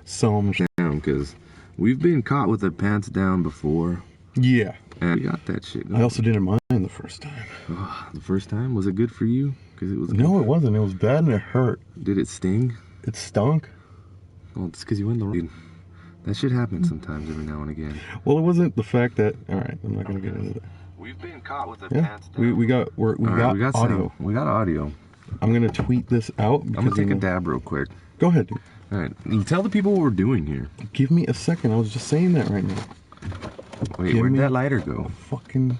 some down, because we've been caught with our pants down before. Yeah. And we got that shit going. I also didn't mind the first time. Oh, the first time? Was it good for you? Because it was. No, it wasn't. It was bad and it hurt. Did it sting? It stunk. Well, it's because you went the wrong. That shit happens sometimes every now and again. Well, it wasn't the fact that. All right, I'm not gonna get into that. We've been caught with the pants down. We got audio. We got audio. I'm gonna tweet this out. I'm gonna take a dab real quick. Go ahead, dude. All right, you tell the people what we're doing here. Give me a second. I was just saying that right now. Wait, where'd that lighter go? Fucking.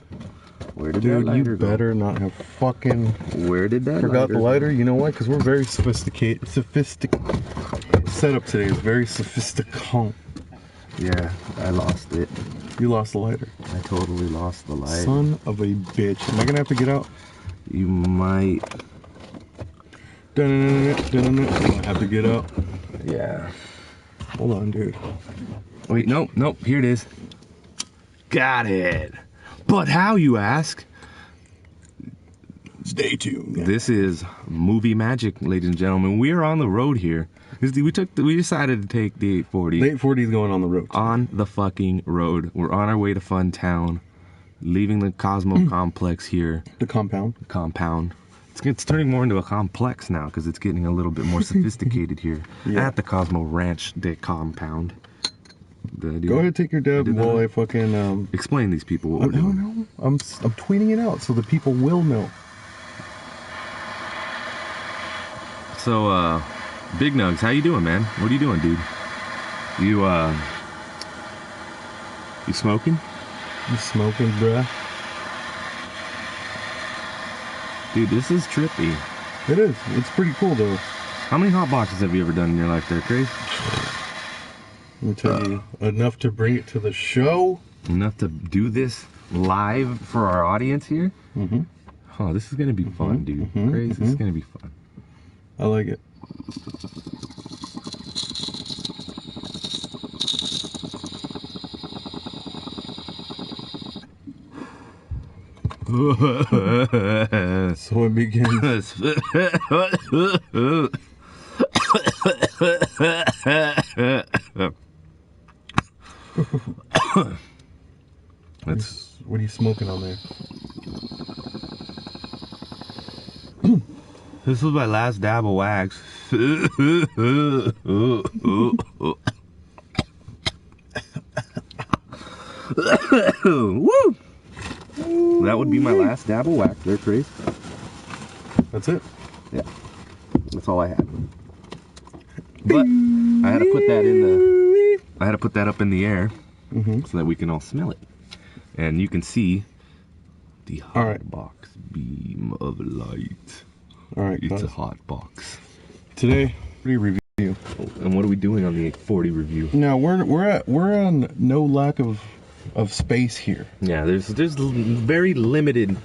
Where did that lighter go? You better not have fucking. Where did that? Forgot the lighter. You know why? Because we're very sophisticated. Setup today is very sophisticated. Yeah, I lost it. You lost the lighter. I totally lost the lighter. Son of a bitch. Am I gonna have to get out? You might. I have to get out. Yeah. Hold on, dude. Wait, nope. Here it is. Got it. But how, you ask? Stay tuned. This is movie magic, ladies and gentlemen. We're on the road here. We decided to take the 840. The 840 is going on the road. On the fucking road. We're on our way to Fun Town, leaving the Cosmo complex here. The compound. It's turning more into a complex now because it's getting a little bit more sophisticated here at the Cosmo Ranch de compound. Go ahead, take your dab while I fucking explain these people what we're doing. No, I'm tweeting it out so the people will know. So, Big Nugs, how you doing, man? What are you doing, dude? You smoking? You smoking, bruh? Dude, this is trippy. It is. It's pretty cool, though. How many hot boxes have you ever done in your life there, Crazy? Let me tell you, enough to bring it to the show. Enough to do this live for our audience here? Mm-hmm. Oh, this is going to be fun, dude. Crazy, this is going to be fun. I like it. So it begins. What are you smoking on there? This was my last dab of wax. Woo! That would be my last dab of wax there, Trace. That's it? Yeah. That's all I had. But I had to put that up in the air so that we can all smell it. And you can see the Hotbox beam of light. All right, it's a Hotbox. Today, review. And what are we doing on the 840 review? Now we're on no lack of space here. Yeah, there's very limited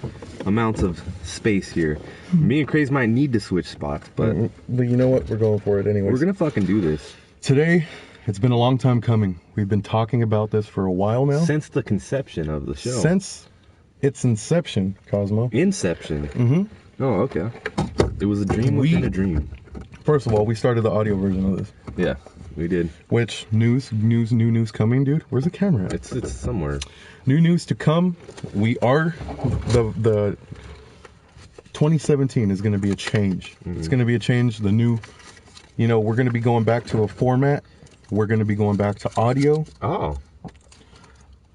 amounts of space here. Me and Craze might need to switch spots, but you know what? We're going for it anyway. We're gonna fucking do this. Today, it's been a long time coming. We've been talking about this for a while now. Since the conception of the show. Since its inception, Cosmo. Inception. Mm-hmm. Oh, okay. It was a dream within a dream. First of all, we started the audio version of this. Yeah, we did. Which new news coming, dude? Where's the camera at? It's somewhere. New news to come. We are the 2017 is going to be a change. It's going to be a change. The new, we're going to be going back to a format. We're going to be going back to audio. Oh.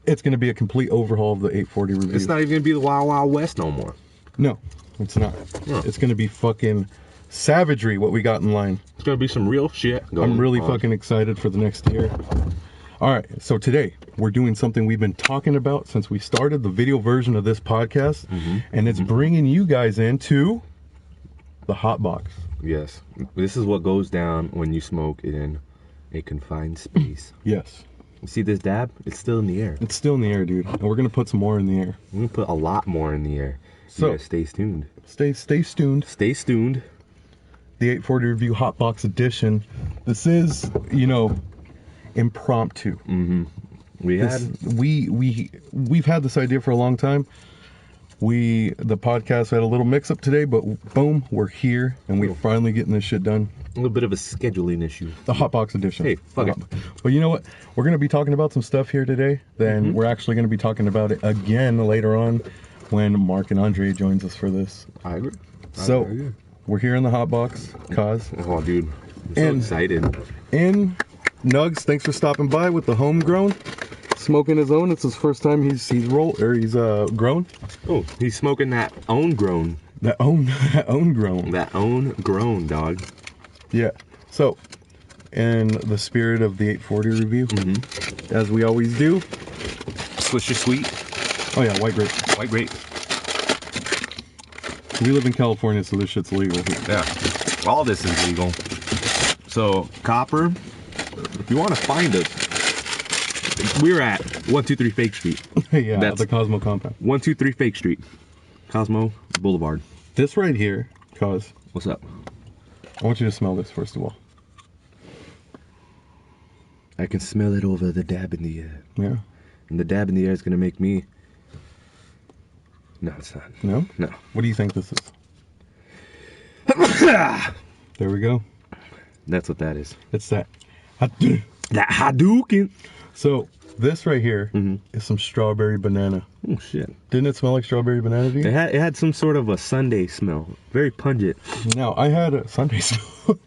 It's going to be a complete overhaul of the 840 review. It's not even going to be the Wild Wild West no more. No, it's not. Yeah. It's going to be fucking savagery what we got in line. It's going to be some real shit going on. I'm really fucking excited for the next year. All right, so today we're doing something we've been talking about since we started the video version of this podcast, and it's bringing you guys into the Hotbox. Yes, this is what goes down when you smoke in a confined space. Yes. You see this dab? It's still in the air. It's still in the air, dude. And we're going to put some more in the air. We're going to put a lot more in the air. So you guys stay tuned. Stay tuned. Stay tuned. The 840 Review Hotbox Edition. This is, impromptu. We've had this idea for a long time. The podcast had a little mix-up today, but boom, we're here, and we're finally getting this shit done. A little bit of a scheduling issue. The Hotbox edition. Hey, fuck it. But you know what? We're going to be talking about some stuff here today. Then we're actually going to be talking about it again later on when Mark and Andre joins us for this. I agree. So, we're here in the Hotbox, Kaz. Oh, dude. I'm so excited. And Nugs, thanks for stopping by with the homegrown. Smoking his own. It's his first time he's grown. Oh, he's smoking that own grown. That own grown. That own grown, dog. Yeah. So, in the spirit of the 840 review, as we always do, Swisher Sweet. Oh yeah, white grape. White grape. We live in California, so this shit's legal. Yeah. All this is legal. So, Copper, if you want to find us, we're at 123 Fake Street. Yeah, that's the Cosmo compound. 123 Fake Street. Cosmo Boulevard. This right here, Cos. What's up? I want you to smell this first of all. I can smell it over the dab in the air. Yeah. And the dab in the air is going to make me... No, it's not. No? No. What do you think this is? There we go. That's what that is. It's that. That Hadouken. So, this right here is some strawberry banana. Oh, shit. Didn't it smell like strawberry banana to you? It had some sort of a sundae smell. Very pungent. Now, I had a sundae smell.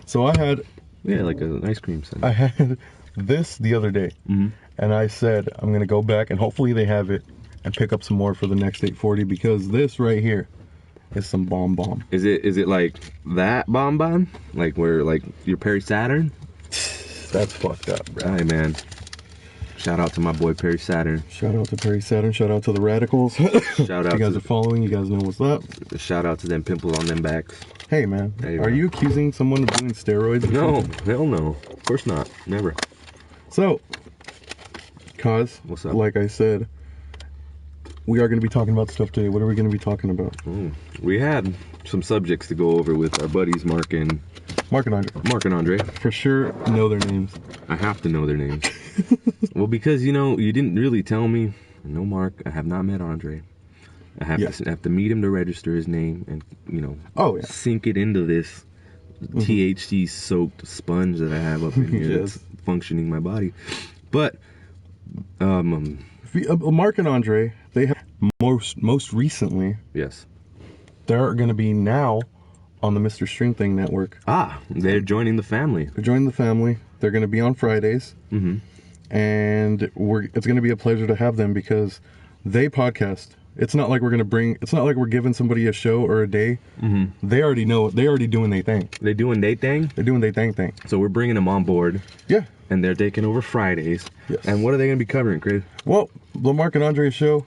So, I had... Yeah, like an ice cream sundae. I had this the other day. And I said, I'm going to go back and hopefully they have it and pick up some more for the next 840 because this right here is some bomb. Is it like that bomb? Like where like your Perry Saturn? That's fucked up, bro. Hey man. Shout out to my boy Perry Saturn. Shout out to Perry Saturn. Shout out to the Radicals. Shout out. You guys are following. You guys know what's up. Shout out to them pimples on them backs. Hey man, hey, are you accusing someone of doing steroids? No, hell no. Of course not. Never. So, Kaz, what's up? Like I said, we are going to be talking about stuff today. What are we going to be talking about? We had some subjects to go over with our buddies Mark and Andre. For sure, know their names. I have to know their names. Well, because you didn't really tell me. No, Mark, I have not met Andre. I have to meet him to register his name and sink it into this THC soaked sponge that I have up in here that's functioning my body. But Mark and Andre, they have most recently. Yes. They're going to be now on the Mr.StreamThing network. They're joining the family. They're joining the family. They're going to be on Fridays. And it's going to be a pleasure to have them because they podcast. It's not like it's not like we're giving somebody a show or a day. They already know. They already doing their thing. They doing their thing? They're doing their thing. So we're bringing them on board. Yeah. And they're taking over Fridays. Yes. And what are they going to be covering, Chris? Well, the Mark and Andre show,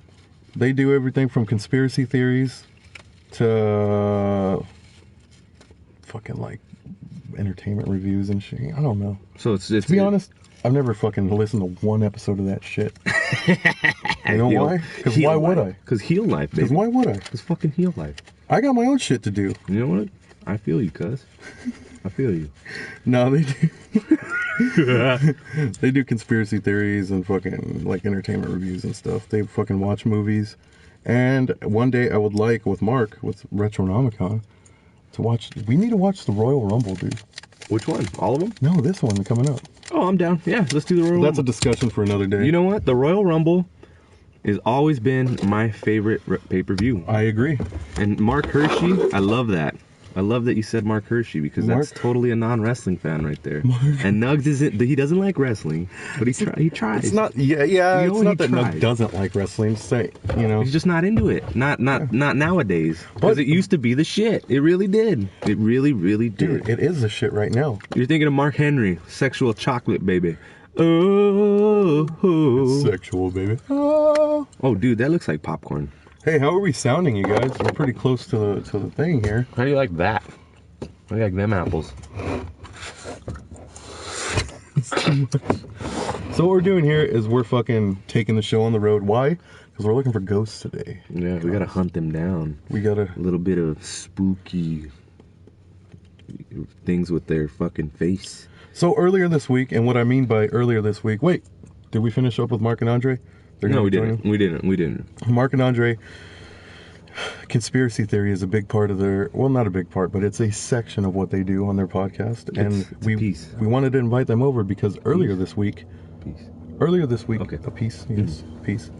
they do everything from conspiracy theories to fucking like entertainment reviews and shit. I don't know. So it's to be honest, I've never fucking listened to one episode of that shit. You know why? Because why would I? Because Heal Life, baby. Because why would I? Because fucking Heal Life. I got my own shit to do. You know what? I feel you, cuz. I feel you. No, they do. They do conspiracy theories and fucking like entertainment reviews and stuff. They fucking watch movies. And one day I would like with Mark, with Retronomicon, we need to watch the Royal Rumble, dude. Which one? All of them? No, this one coming up. Oh, I'm down. Yeah, let's do the Royal Rumble. That's a discussion for another day. You know what? The Royal Rumble has always been my favorite pay-per-view. I agree. And Mark Hershey, I love that. I love that you said Mark Hershey because that's totally a non-wrestling fan right there. And Nugs he doesn't like wrestling, but he tries. It's not it's not that Nugs doesn't like wrestling. He's just not into it. Not nowadays. Because it used to be the shit. It really did. It really, really did. Dude, it is the shit right now. You're thinking of Mark Henry, sexual chocolate baby. Oh, it's sexual baby. Oh, dude, that looks like popcorn. Hey, how are we sounding, you guys? We're pretty close to the thing here. How do you like that? I like them apples. So what we're doing here is we're fucking taking the show on the road. Why? Because we're looking for ghosts today. Yeah, we gotta hunt them down. We gotta... A little bit of spooky things with their fucking face. So earlier this week, and what I mean by earlier this week... Wait, did we finish up with Mark and Andre? No, we didn't. We didn't. Mark and Andre conspiracy theory is a big part of their, well, not a big part, but it's a section of what they do on their podcast. And we wanted to invite them over because earlier this week, Okay. a piece, yes, peace.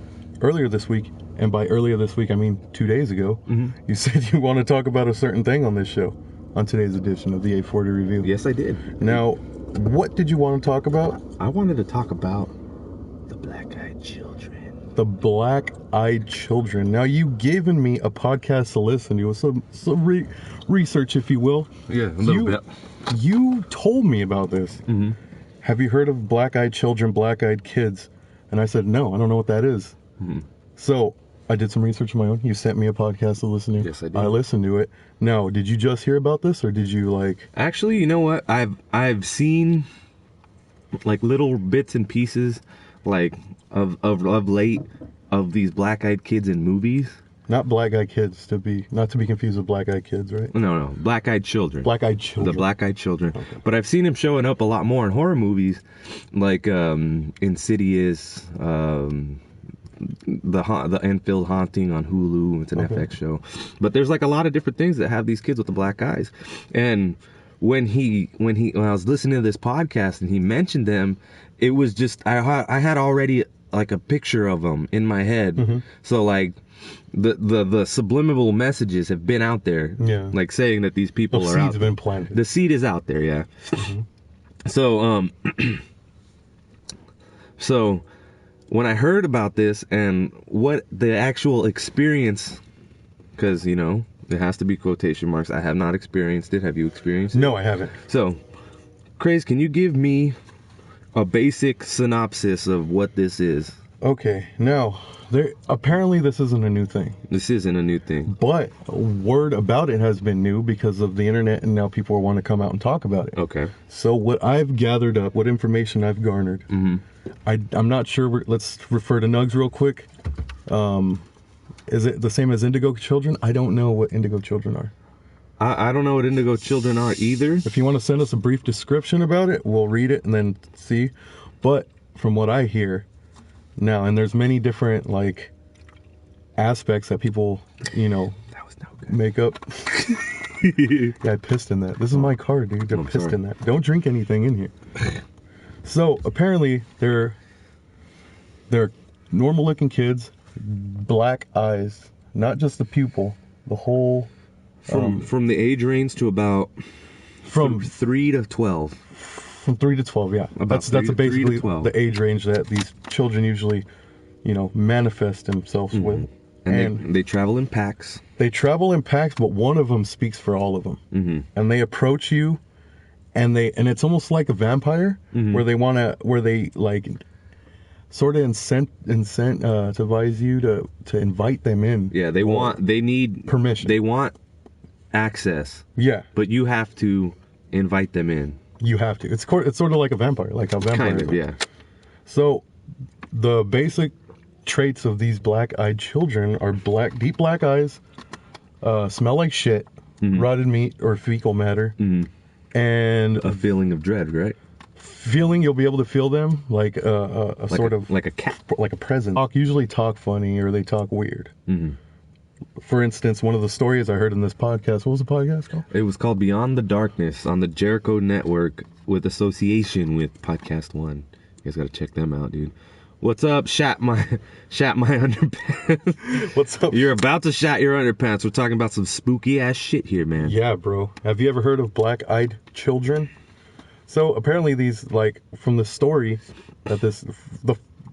Earlier this week, and by earlier this week, I mean 2 days ago, you said you want to talk about a certain thing on this show, on today's edition of the 840 Review. Yes, I did. Now, what did you want to talk about? I wanted to talk about the black-eyed children. The black-eyed children. Now, you've given me a podcast to listen to, some research, if you will. Yeah, a little bit. You told me about this. Have you heard of black-eyed children, black-eyed kids? And I said, no, I don't know what that is. So I did some research of my own. You sent me a podcast to listen to. Yes, I did. I listened to it. Now, did you just hear about this, or did you like? Actually, you know what? I've seen like little bits and pieces, like of late, of these black-eyed kids in movies. Not black-eyed kids, not to be confused with black-eyed kids, right? No, black-eyed children. Black-eyed children. The black-eyed children. Okay. But I've seen him showing up a lot more in horror movies, like Insidious, the Enfield Haunting on Hulu. It's an FX show. But there's like a lot of different things that have these kids with the black eyes. And when I was listening to this podcast and he mentioned them, it was just I had already like a picture of them in my head. So like the subliminal messages have been out there, like saying that these people are out. The seeds have been planted. The seed is out there, yeah. So so when I heard about this and what the actual experience, because you know it has to be quotation marks, I have not experienced it. Have you experienced it? No, I haven't. So, Craze, can you give me a basic synopsis of what this is? Okay, now, apparently this isn't a new thing. This isn't a new thing. But word about it has been new because of the internet, and now people want to come out and talk about it. Okay. So what I've gathered up, what information I've garnered, I'm not sure, let's refer to Nugs real quick. Is it the same as indigo children? I don't know what indigo children are. I don't know what indigo children are either. If you want to send us a brief description about it, we'll read it and then see. But from what I hear now, and there's many different like aspects that people, you know, that was no good. Make up. Yeah, I pissed in that. This is my car, dude. I pissed in that. Don't drink anything in here. So apparently they're normal looking kids, black eyes, not just the pupil, the whole. From the age range to about from 3 to 12. From 3 to 12, yeah. That's basically the age range that these children usually, you know, manifest themselves with. And they travel in packs. They travel in packs, but one of them speaks for all of them. And they approach you, and it's almost like a vampire, where they like sort of incentivize you to invite them in. Yeah, they need permission. They want access. Yeah. But you have to invite them in. You have to. It's sort of like a vampire, like a vampire. Kind of, yeah. So the basic traits of these black-eyed children are deep black eyes, smell like shit, rotted meat or fecal matter, and a feeling of dread, right? You'll be able to feel them like a sort of like a cat, like a presence. Usually talk funny or they talk weird. For instance, one of the stories I heard in this podcast, what was the podcast called? It was called Beyond the Darkness on the Jericho Network with association with Podcast One. You guys got to check them out, dude. What's up? Shat my underpants. What's up? You're about to shat your underpants. We're talking about some spooky ass shit here, man. Yeah, bro. Have you ever heard of black-eyed children? So apparently these, like, from the story that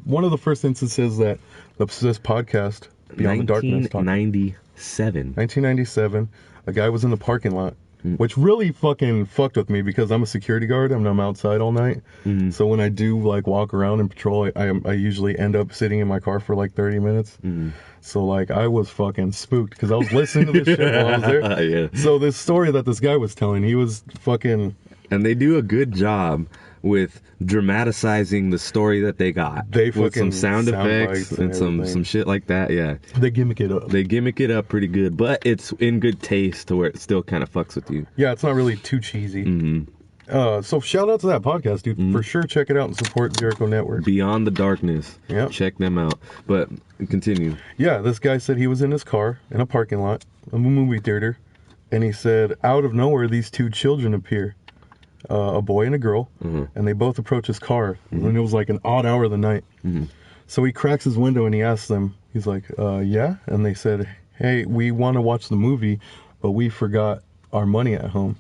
one of the first instances that this podcast, Beyond the Darkness, 1997, a guy was in the parking lot, which really fucking fucked with me because I'm a security guard and I'm outside all night. So when I do like walk around and patrol, I usually end up sitting in my car for like 30 minutes. So like I was fucking spooked because I was listening to this shit while I was there. Yeah. So this story that this guy was telling, he was fucking... And they do a good job with dramatizing the story that they got. They with some sound effects and some shit like that, yeah. They gimmick it up. They gimmick it up pretty good, but it's in good taste to where it still kind of fucks with you. Yeah, it's not really too cheesy. So shout out to that podcast, dude. For sure, check it out and support Jericho Network. Beyond the Darkness. Yeah. Check them out. But continue. Yeah, this guy said he was in his car in a parking lot, a movie theater, and he said out of nowhere these two children appear, a boy and a girl, and they both approach his car, and it was like an odd hour of the night. So he cracks his window and he asks them, he's like, yeah? And they said, hey, we want to watch the movie, but we forgot our money at home.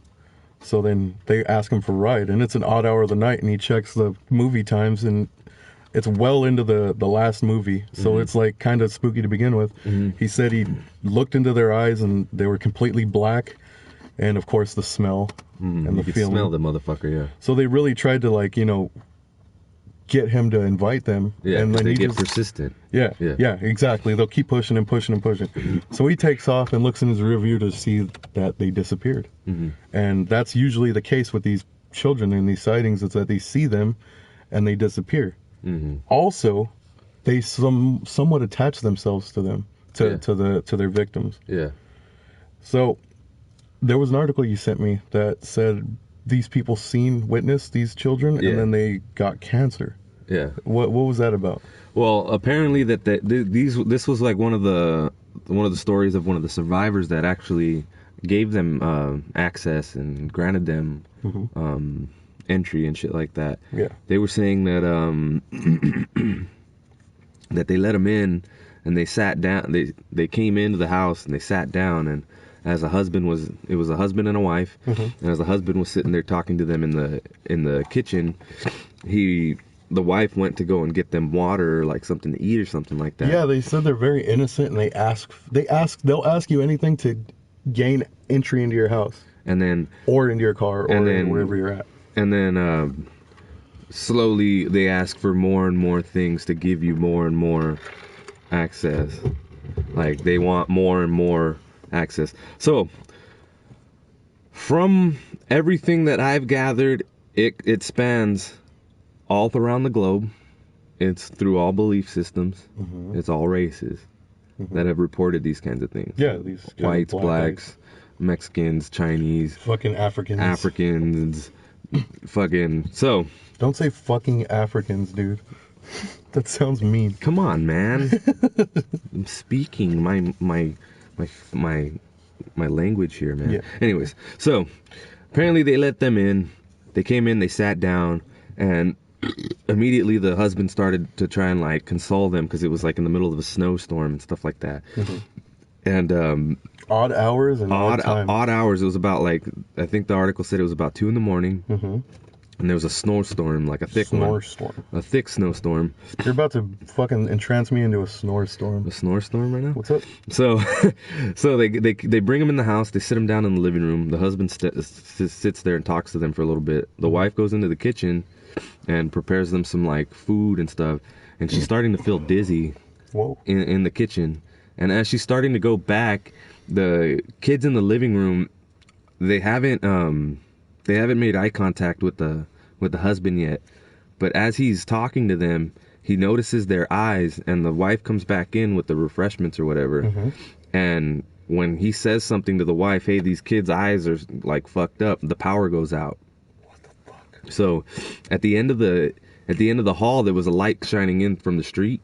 So then they ask him for a ride, and it's an odd hour of the night, and he checks the movie times, and it's well into the last movie, so it's like kind of spooky to begin with. He said he looked into their eyes, and they were completely black, and of course the smell and the You could feeling. smell the motherfucker, yeah. So they really tried to, like, get him to invite them. Yeah, and then they he get persistent. Yeah, exactly. They'll keep pushing and pushing and pushing. So he takes off and looks in his rear view to see that they disappeared. And that's usually the case with these children in these sightings, is that they see them and they disappear. Also, they somewhat attach themselves to them, to their victims. Yeah. So there was an article you sent me that said these people witnessed these children, and then they got cancer. Yeah. What was that about? Well, apparently this was like one of the stories of one of the survivors that actually gave them access and granted them entry and shit like that. Yeah. They were saying that that they let them in and they sat down. They came into the house and they sat down, and as a husband was a husband and a wife, and as the husband was sitting there talking to them in the kitchen, the wife went to go and get them water or like something to eat or something like that. Yeah, they said they're very innocent, and they'll ask you anything to gain entry into your house, and then or into your car, or wherever you're at. And then slowly they ask for more and more things to give you more and more access. Like they want more and more access. So from everything that I've gathered, it spans all around the globe. It's through all belief systems. It's all races that have reported these kinds of things. Yeah, these whites, blacks, Mexicans, Chinese, fucking Africans, fucking. So don't say fucking Africans, dude. That sounds mean. Come on, man. I'm speaking my language here, man. Yeah. Anyways, so apparently they let them in. They came in, they sat down, and immediately the husband started to try and like console them because it was like in the middle of a snowstorm and stuff like that. And odd hours and odd hours. It was about like, I think the article said it was about 2 a.m. And there was a snowstorm, like a thick one. A thick snowstorm. You're about to fucking entrance me into a snorestorm. A snorestorm right now? What's up? So they bring him in the house. They sit him down in the living room. The husband sits there and talks to them for a little bit. The wife goes into the kitchen and prepares them some like food and stuff. And she's starting to feel dizzy. Whoa. In the kitchen. And as she's starting to go back, the kids in the living room, they haven't made eye contact with the husband yet, but as he's talking to them, he notices their eyes, and the wife comes back in with the refreshments or whatever. And when he says something to the wife, hey, these kids' eyes are like fucked up, the power goes out. What the fuck? So at the end of the hall, there was a light shining in from the street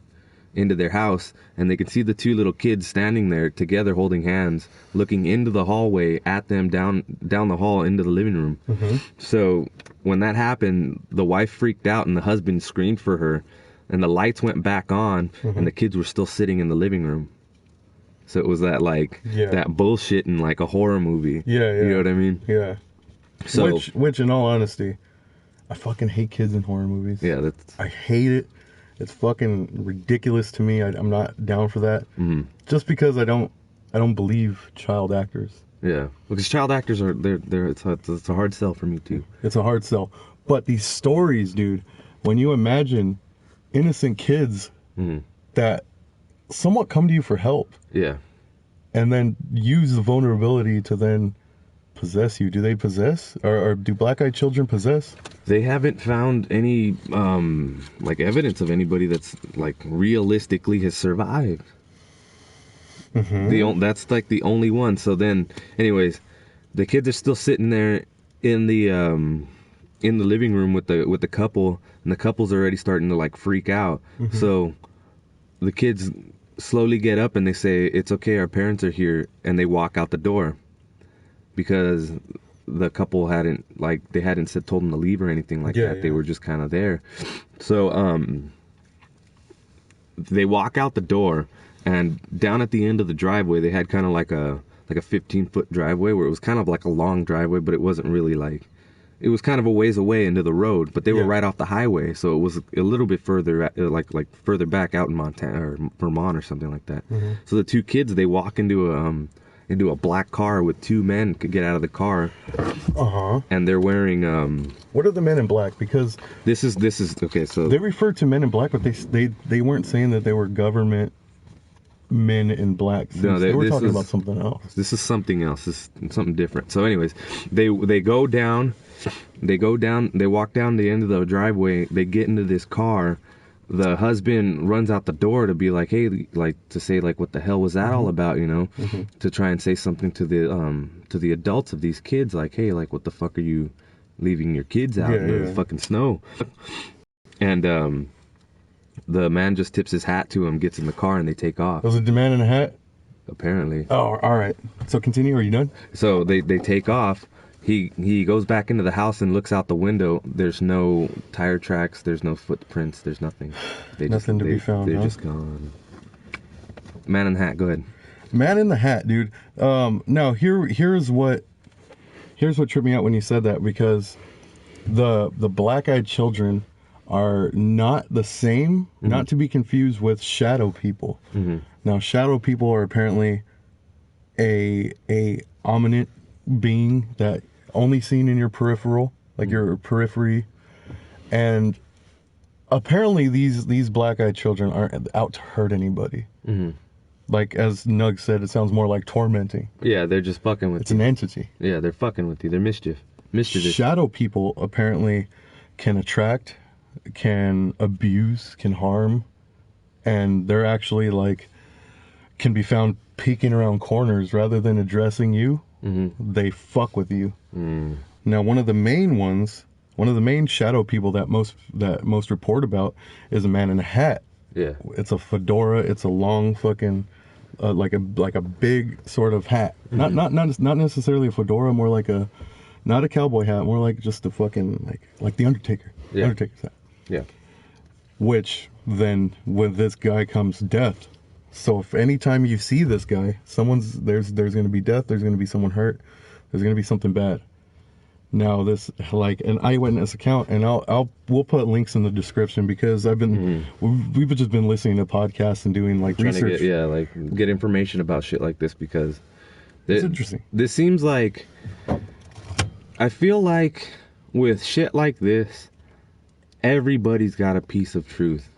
into their house, and they could see the two little kids standing there together holding hands, looking into the hallway at them down the hall into the living room. So when that happened, the wife freaked out and the husband screamed for her, and the lights went back on, and the kids were still sitting in the living room. So it was that like that bullshit in like a horror movie. Yeah. You know what I mean? Yeah. So which in all honesty, I fucking hate kids in horror movies. Yeah, I hate it. It's fucking ridiculous to me. I'm not down for that. Just because I don't believe child actors. Yeah, because child actors are it's a hard sell for me too. It's a hard sell. But these stories, dude, when you imagine innocent kids that somewhat come to you for help. Yeah. And then use the vulnerability to then possess you. Do they possess? Or do black-eyed children possess? They haven't found any like evidence of anybody that's like realistically has survived. That's like the only one. So then, anyways, the kids are still sitting there in the in the living room with the couple, and the couple's already starting to like freak out. So the kids slowly get up and they say, "It's okay, our parents are here," and they walk out the door because the couple hadn't told them to leave or anything like that. They were just kind of there. So they walk out the door, and down at the end of the driveway they had kind of like a 15-foot driveway where it was kind of like a long driveway, but it wasn't really like, it was kind of a ways away into the road, but they were right off the highway, so it was a little bit further, like further back out in Montana or Vermont or something like that. So the two kids, they walk into a black car with two men could get out of the car, and they're wearing What are the men in black? Because this is okay. So they refer to men in black, but they weren't saying that they were government men in black. No, they were talking about something else. This is something else. This is something different. So anyways, they go down, they walk down the end of the driveway, they get into this car. The husband runs out the door to be like, hey, like to say like, what the hell was that all about, you know? To try and say something to the adults of these kids, like, hey, like, what the fuck are you leaving your kids out in the fucking snow? And the man just tips his hat to him, gets in the car, and they take off. Was it the man in a hat? Apparently. Oh, all right. So continue. Are you done? So they take off. He goes back into the house and looks out the window. There's no tire tracks. There's no footprints. There's nothing. Nothing to be found. They're just gone. Man in the hat. Go ahead. Man in the hat, dude. Now here's what tripped me out when you said that, because the black-eyed children are not the same, not to be confused with shadow people. Now, shadow people are apparently a ominous being that only seen in your peripheral, like your periphery, and apparently these black-eyed children aren't out to hurt anybody. Like as Nug said, it sounds more like tormenting. Yeah, they're just fucking with you. It's an entity. Yeah, they're fucking with you. They're mischievous. Shadow people apparently can attract, can abuse, can harm, and they're actually like can be found peeking around corners rather than addressing you. They fuck with you. Now, one of the main shadow people that most report about is a man in a hat. Yeah, it's a fedora. It's a long fucking like a big sort of hat. Not necessarily a fedora. More like not a cowboy hat. More like just a fucking like the Undertaker. Yeah. Undertaker's hat. Yeah. Which then with this guy comes death. So if anytime you see this guy, there's going to be death, there's going to be someone hurt, there's going to be something bad. Now this like an eyewitness account, and we'll put links in the description because we've just been listening to podcasts and doing like research. Get information about shit like this because it's interesting. This seems like, I feel like with shit like this, everybody's got a piece of truth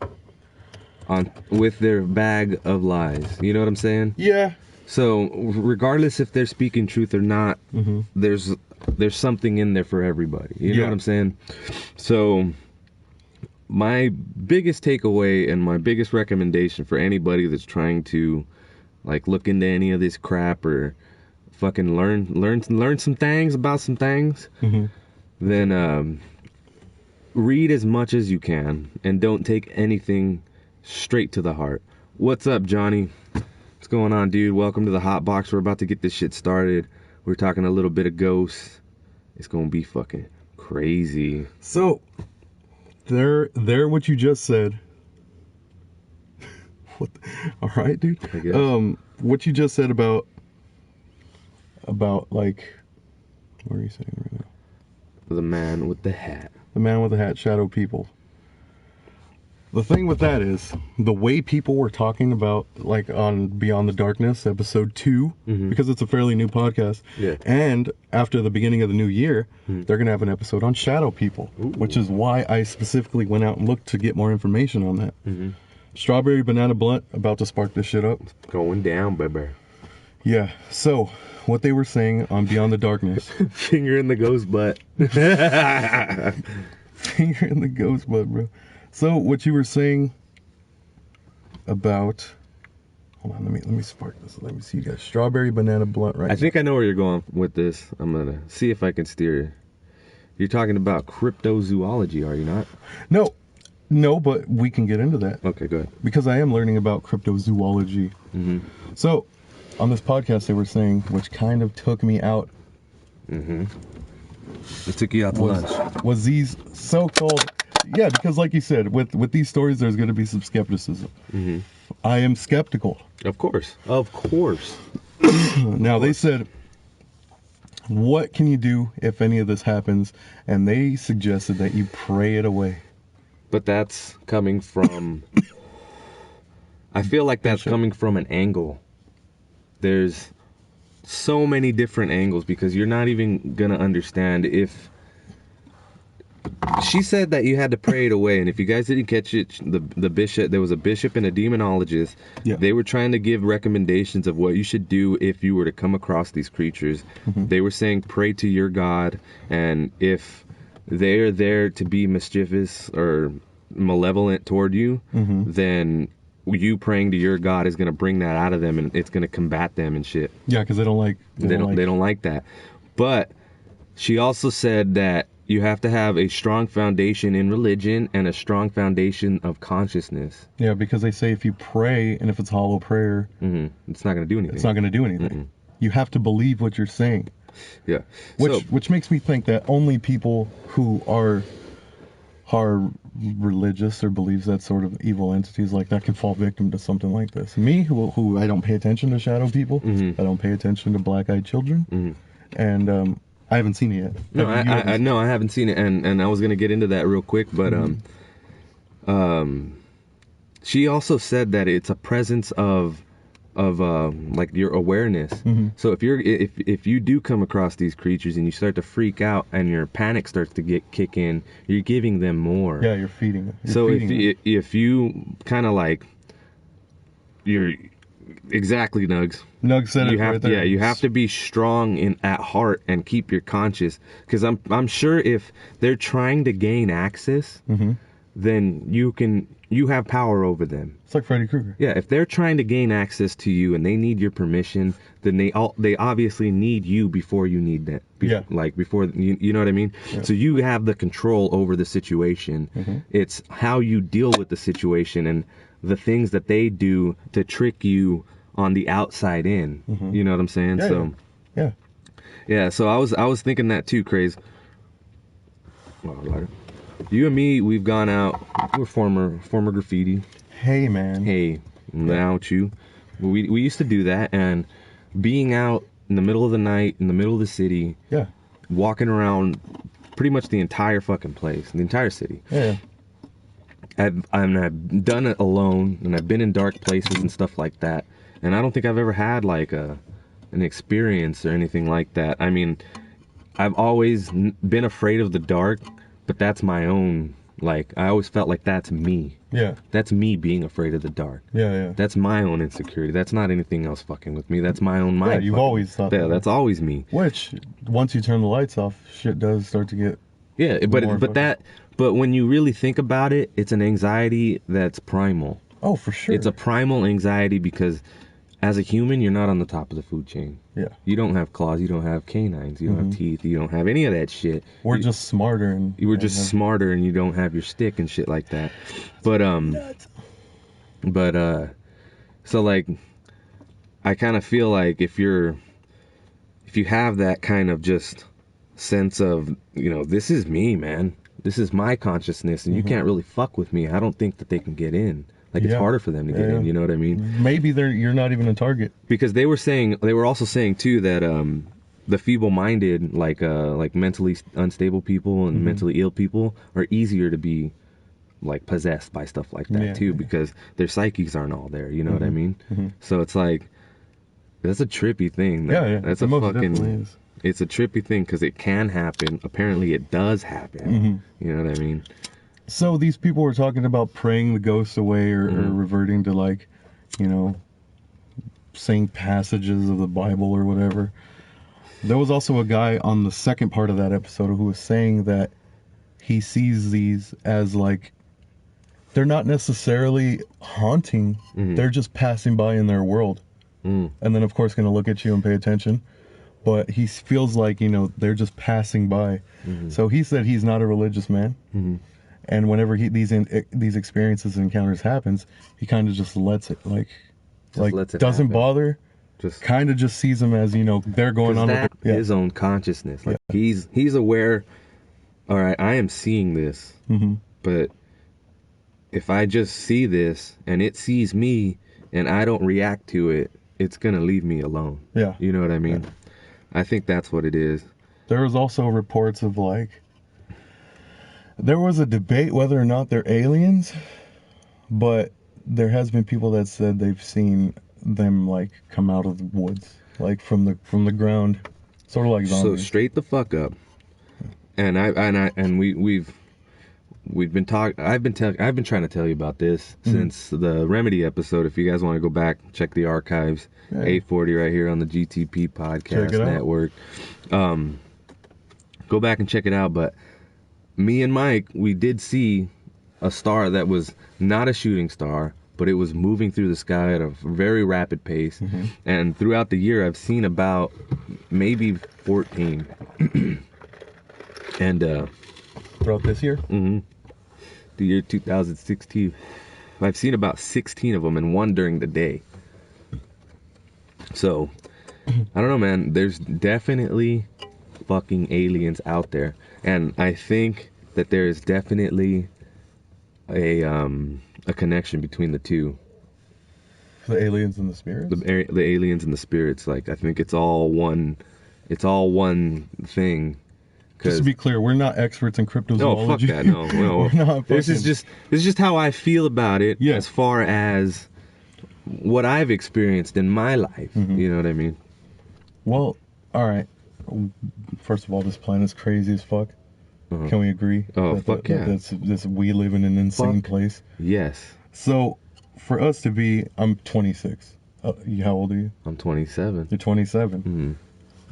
with their bag of lies. You know what I'm saying? Yeah. So regardless if they're speaking truth or not, there's something in there for everybody. You know what I'm saying? So my biggest takeaway and my biggest recommendation for anybody that's trying to like look into any of this crap or fucking learn some things about some things, then read as much as you can and don't take anything straight to the heart. What's up, Johnny? What's going on, dude? Welcome to the Hotbox. We're about to get this shit started. We're talking a little bit of ghosts. It's gonna be fucking crazy. So, there, what you just said. All right, dude. I guess. What you just said about like, what are you saying right now? The man with the hat. The man with the hat, shadow people. The thing with that is, the way people were talking about, like on Beyond the Darkness, episode 2, because it's a fairly new podcast, and after the beginning of the new year, they're going to have an episode on shadow people, which is why I specifically went out and looked to get more information on that. Strawberry Banana Blunt, about to spark this shit up. Going down, baby. Yeah, so, what they were saying on Beyond the Darkness. Finger in the ghost butt. Finger in the ghost butt, bro. So what you were saying about, hold on, let me spark this. Let me see, you guys. Strawberry Banana Blunt, right? I think I know where you're going with this. I'm gonna see if I can steer You're talking about cryptozoology, are you not? No, but we can get into that. Okay, go ahead. Because I am learning about cryptozoology. Mm-hmm. So, on this podcast, they were saying, which kind of took me out. Mm-hmm. It took you out to lunch. Was these so-called... Yeah, because like you said, with these stories, there's going to be some skepticism. Mm-hmm. I am skeptical. Of course. Of course. Now, they said, what can you do if any of this happens? And they suggested that you pray it away. But that's coming from... I feel like that's coming from an angle. There's so many different angles because you're not even going to understand if... She said that you had to pray it away, and if you guys didn't catch it, the bishop, there was a bishop and a demonologist. Yeah. They were trying to give recommendations of what you should do if you were to come across these creatures. Mm-hmm. They were saying pray to your God, and if they're there to be mischievous or malevolent toward you, mm-hmm. then you praying to your God is going to bring that out of them, and it's going to combat them and shit. Yeah, because they don't like that. But she also said that you have to have a strong foundation in religion and a strong foundation of consciousness. Yeah, because they say if you pray and if it's hollow prayer, mm-hmm. It's not going to do anything. It's not going to do anything. Mm-mm. You have to believe what you're saying. Yeah. Which makes me think that only people who are religious or believes that sort of evil entities like that can fall victim to something like this. Me, who I don't pay attention to shadow people, mm-hmm. I don't pay attention to black-eyed children, mm-hmm. and I haven't seen it yet. No, I haven't seen it, and I was gonna get into that real quick, but she also said that it's a presence of like your awareness. Mm-hmm. So if you do come across these creatures and you start to freak out and your panic starts to kick in, you're giving them more. Yeah, you're feeding it. If you kind of like you're. Exactly, Nugs. Nugs said it right there. Yeah, you have to be strong at heart and keep your conscious. Because I'm sure if they're trying to gain access, mm-hmm. then you have power over them. It's like Freddy Krueger. Yeah, if they're trying to gain access to you and they need your permission, then they obviously need you before you need that. Before you know what I mean. Yeah. So you have the control over the situation. Mm-hmm. It's how you deal with the situation and the things that they do to trick you on the outside in. Mm-hmm. You know what I'm saying? Yeah. Yeah, so I was thinking that too, Craze. You and me, we've gone out. We're former graffiti. Hey, man. Hey, now you. We used to do that, and being out in the middle of the night, in the middle of the city, walking around pretty much the entire fucking place, the entire city. Yeah. I've done it alone, and I've been in dark places and stuff like that, and I don't think I've ever had like an experience or anything like that. I mean, I've always been afraid of the dark, but that's my own. Like, I always felt like that's me. Yeah. That's me being afraid of the dark. Yeah. That's my own insecurity. That's not anything else fucking with me. That's my own mind. Yeah, you've always thought that. Yeah, that's always me. Which, once you turn the lights off, shit does start to get. Yeah, but when you really think about it, it's an anxiety that's primal. Oh, for sure. It's a primal anxiety because as a human, you're not on the top of the food chain. Yeah. You don't have claws, you don't have canines, you don't have teeth, you don't have any of that shit. We're just smarter. You were just smarter and you don't have your stick and shit like that. So like, I kind of feel like if you have that kind of just sense of, this is me, man. This is my consciousness, and you can't really fuck with me. I don't think that they can get in. Like, it's harder for them to get in, you know what I mean? Maybe you're not even a target. Because they were also saying too that the feeble-minded, like mentally unstable people and mentally ill people are easier to be like possessed by stuff like that too, because their psyches aren't all there, you know what I mean? Mm-hmm. So it's like, that's a trippy thing. That's a fucking... It's a trippy thing because it can happen. Apparently it does happen. Mm-hmm. You know what I mean? So these people were talking about praying the ghosts away or reverting to, like, saying passages of the Bible or whatever. There was also a guy on the second part of that episode who was saying that he sees these as, like, they're not necessarily haunting. Mm-hmm. They're just passing by in their world. Mm. And then, of course, going to look at you and pay attention. but he feels like, you know, they're just passing by. So he said he's not a religious man. And whenever these experiences and encounters happens, he kind of just lets it, doesn't bother. Just kind of just sees them as, you know, they're going on with his own consciousness. Like he's aware. All right, I am seeing this, but if I just see this and it sees me and I don't react to it, it's gonna leave me alone. Yeah, you know what I mean. I think that's what it is. There was also reports of like, there was a debate whether or not they're aliens, but there has been people that said they've seen them like come out of the woods, like from the ground, sort of like zombies. So straight the fuck up. And we've been talking. I've been trying to tell you about this since the Remedy episode. If you guys want to go back, check the archives. 840 right here on the GTP Podcast Network. Go back and check it out. But me and Mike, we did see a star that was not a shooting star, but it was moving through the sky at a very rapid pace. And throughout the year, I've seen about maybe 14. And throughout this year, the year 2016, I've seen about 16 of them, and one during the day. So I don't know, man. There's definitely fucking aliens out there, and I think that there is definitely a connection between the two. The aliens and the spirits. The aliens and the spirits. Like, I think it's all one. It's all one thing. Just to be clear, we're not experts in cryptozoology. No, fuck that. No. We're not this is just how I feel about it. Yeah. As far as what I've experienced in my life. You know what I mean? Well, all right. First of all, this planet's crazy as fuck. Can we agree? Oh, fuck yeah. We live in an insane place. Yes. So, for us to be, I'm 26. How old are you? I'm 27. You're 27.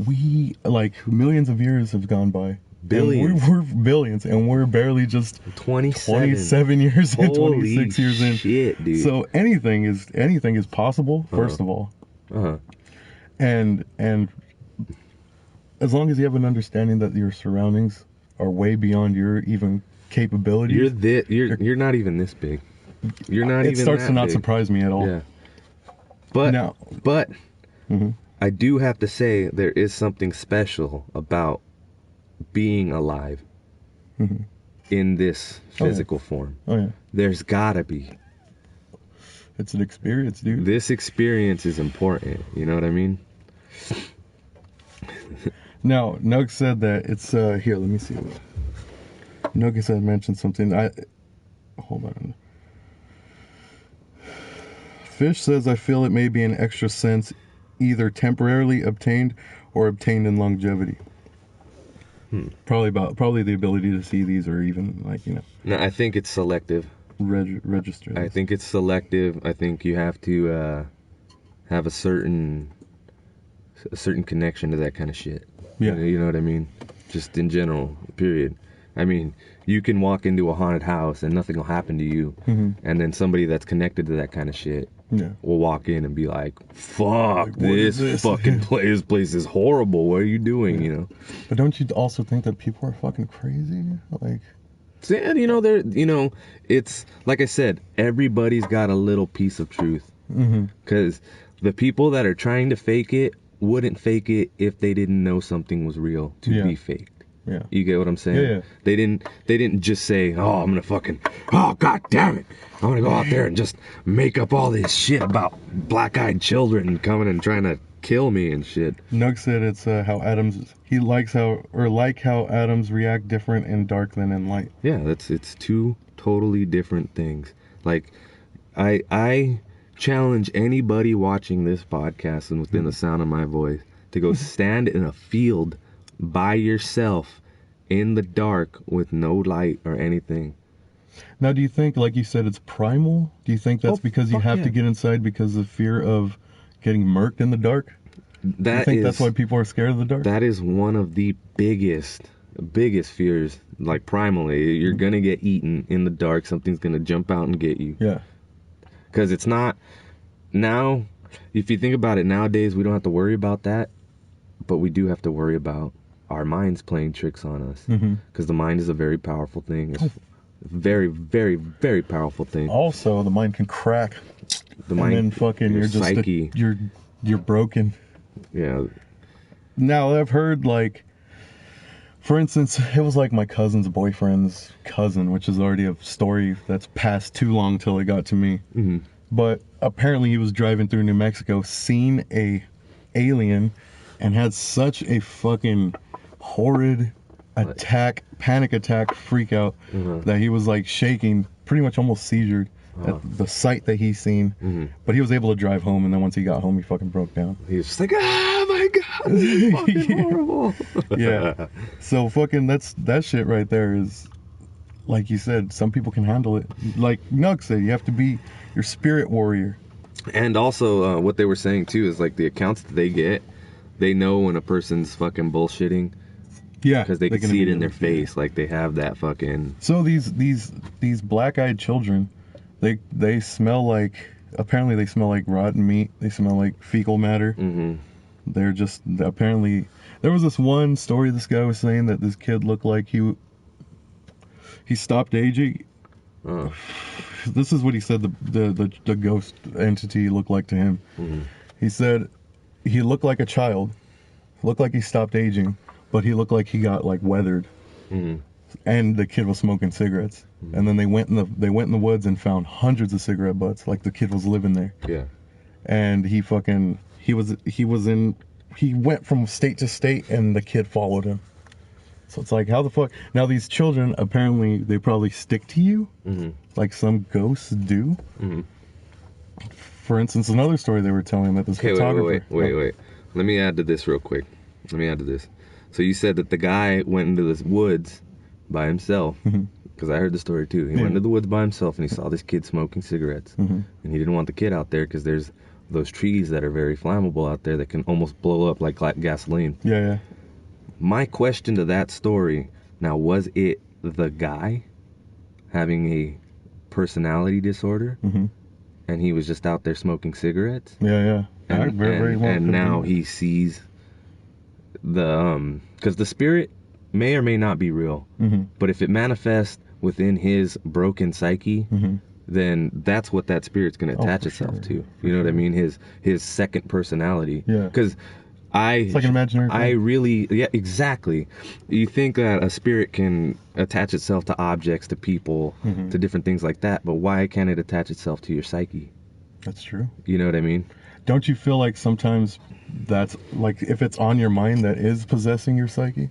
We, like, millions of years have gone by. Billions. We're billions, and we're barely just 27 years in, 26 years in. Shit, dude. So anything is possible, first of all. And as long as you have an understanding that your surroundings are way beyond your even capabilities. You're not even this big. You're not even that big. It starts to not surprise me at all. Yeah. But I do have to say there is something special about being alive in this physical form. Oh yeah. There's gotta be. It's an experience, dude. This experience is important. You know what I mean? Now, Nug said that it's here. Let me see. Nug said mentioned something. Hold on. Fish says I feel it may be an extra sense, either temporarily obtained or obtained in longevity. Probably the ability to see these, or even like, you know. No, I think it's selective. Register. I think it's selective. I think you have to have a certain connection to that kind of shit. Yeah. You know what I mean? Just in general, period. I mean, you can walk into a haunted house and nothing will happen to you, and then somebody that's connected to that kind of shit will walk in and be like, "Fuck, this fucking place is horrible. What are you doing?" You know. But don't you also think that people are fucking crazy? Like, and it's like I said, everybody's got a little piece of truth. Because the people that are trying to fake it wouldn't fake it if they didn't know something was real to be faked. Yeah. You get what I'm saying? Yeah. They didn't just say, "Oh, I'm gonna god damn it, I'm gonna go out there and just make up all this shit about black-eyed children coming and trying to kill me and shit." Nug said it's how atoms. He likes how atoms react different in dark than in light. Yeah, it's two totally different things. Like, I challenge anybody watching this podcast and within the sound of my voice to go stand in a field by yourself in the dark with no light or anything. Now, do you think, like you said, it's primal? Do you think that's because you have to get inside because of fear of getting murked in the dark? That's why people are scared of the dark? That is one of the biggest fears. Like, primally, you're gonna get eaten in the dark. Something's gonna jump out and get you. Yeah. Because it's not... Now, if you think about it, nowadays, we don't have to worry about that. But we do have to worry about our minds playing tricks on us. Because the mind is a very powerful thing. It's a very, very, very powerful thing. Also, the mind can crack. The mind, and then fucking, you're just psyche. You're broken. Yeah. Now, I've heard, like, for instance, it was like my cousin's boyfriend's cousin, which is already a story that's passed too long till it got to me. But apparently he was driving through New Mexico, seen a alien, and had such a fucking horrid panic attack, freak out, that he was like shaking, pretty much almost seizured at the sight that he seen. But he was able to drive home, and then once he got home, he fucking broke down. He was just like, oh my god, this is fucking horrible. Yeah. So fucking that shit right there is, like you said, some people can handle it. Like Nug said, you have to be your spirit warrior. And also, what they were saying too is like the accounts that they get, they know when a person's fucking bullshitting. Yeah, because they can see it in their face, like they have that fucking. So these black-eyed children, they smell like, apparently they smell like rotten meat. They smell like fecal matter. They're just, apparently, there was this one story this guy was saying that this kid looked like he stopped aging. This is what he said the ghost entity looked like to him. He said he looked like a child, looked like he stopped aging, but he looked like he got like weathered. And the kid was smoking cigarettes. And then they went in the woods and found hundreds of cigarette butts, like the kid was living there. Yeah. And he went from state to state, and the kid followed him. So it's like, how the fuck? Now these children, apparently, they probably stick to you, like some ghosts do. For instance, another story they were telling that this photographer. Wait. Let me add to this real quick. So you said that the guy went into the woods by himself, because I heard the story too. He went into the woods by himself, and he saw this kid smoking cigarettes, and he didn't want the kid out there because there's those trees that are very flammable out there that can almost blow up like gasoline. Yeah. My question to that story, now, was it the guy having a personality disorder, and he was just out there smoking cigarettes? Yeah. And now he sees the because the spirit may or may not be real, but if it manifests within his broken psyche, then that's what that spirit's going to attach itself to. You know what I mean? His second personality. Yeah. Because it's like an imaginary thing. Yeah, exactly. You think that a spirit can attach itself to objects, to people, to different things like that, but why can't it attach itself to your psyche? That's true. You know what I mean? Don't you feel like sometimes that's like, if it's on your mind, that is possessing your psyche?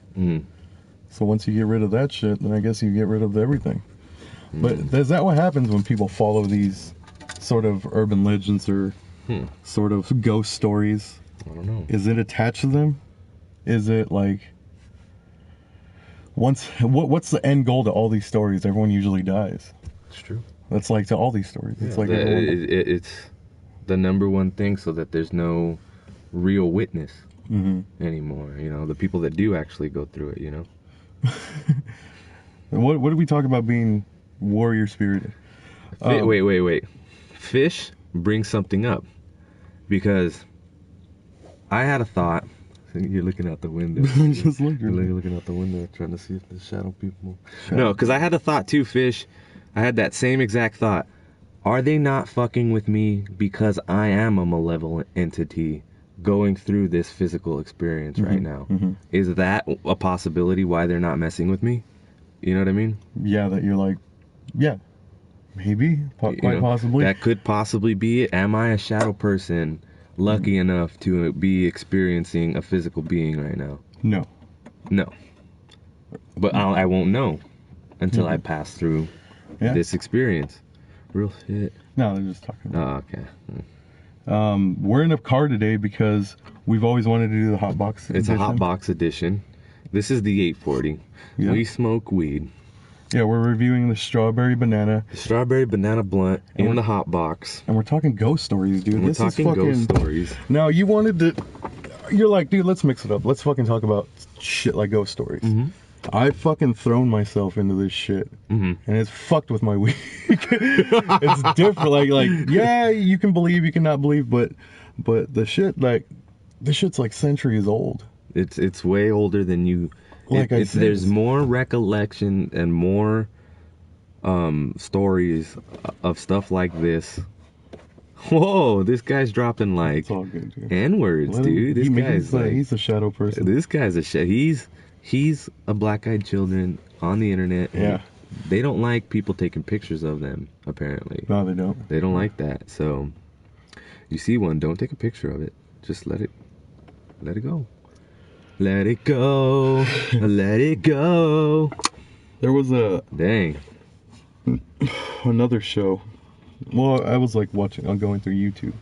So once you get rid of that shit, then I guess you get rid of everything. But is that what happens when people follow these sort of urban legends or sort of ghost stories? I don't know. Is it attached to them? Is it like, what's the end goal to all these stories? Everyone usually dies. It's true. That's like to all these stories. It's like it's the number one thing, so that there's no real witness anymore. You know, the people that do actually go through it. You know. What did we talk about being warrior spirited? Wait. Fish brings something up, because I had a thought. You're looking out the window. Just looking. You're looking out the window, trying to see if the shadow people. No, because I had a thought too, Fish. I had that same exact thought. Are they not fucking with me because I am a malevolent entity going through this physical experience right now? Is that a possibility why they're not messing with me? You know what I mean? Yeah, that you're like, yeah, maybe, quite possibly. That could possibly be it. Am I a shadow person lucky enough to be experiencing a physical being right now? No. But I won't know until I pass through this experience. Real shit. No, they're just talking about it. Oh, okay. We're in a car today because we've always wanted to do the Hotbox edition. It's a Hotbox edition. This is the 840. Yeah. We smoke weed. Yeah, we're reviewing the strawberry banana. The strawberry banana blunt in the Hotbox. And we're talking ghost stories, dude. We're talking ghost stories. Now, you're like, dude, let's mix it up. Let's fucking talk about shit like ghost stories. I've fucking thrown myself into this shit, and it's fucked with my week. It's different. Like, yeah, you can believe, you cannot believe, but the shit, like, this shit's like centuries old. It's way older than you. Like I said, there's more recollection and more stories of stuff like this. Whoa, this guy's dropping like it's all good, dude. N-words, dude. This guy's like, he's a shadow person. This guy's he's a black-eyed children on the internet. Yeah. They don't like people taking pictures of them, apparently. No, they don't. They don't like that. So you see one, don't take a picture of it. Just let it go. Let it go. Let it go. There was another show. Well, I was like I'm going through YouTube.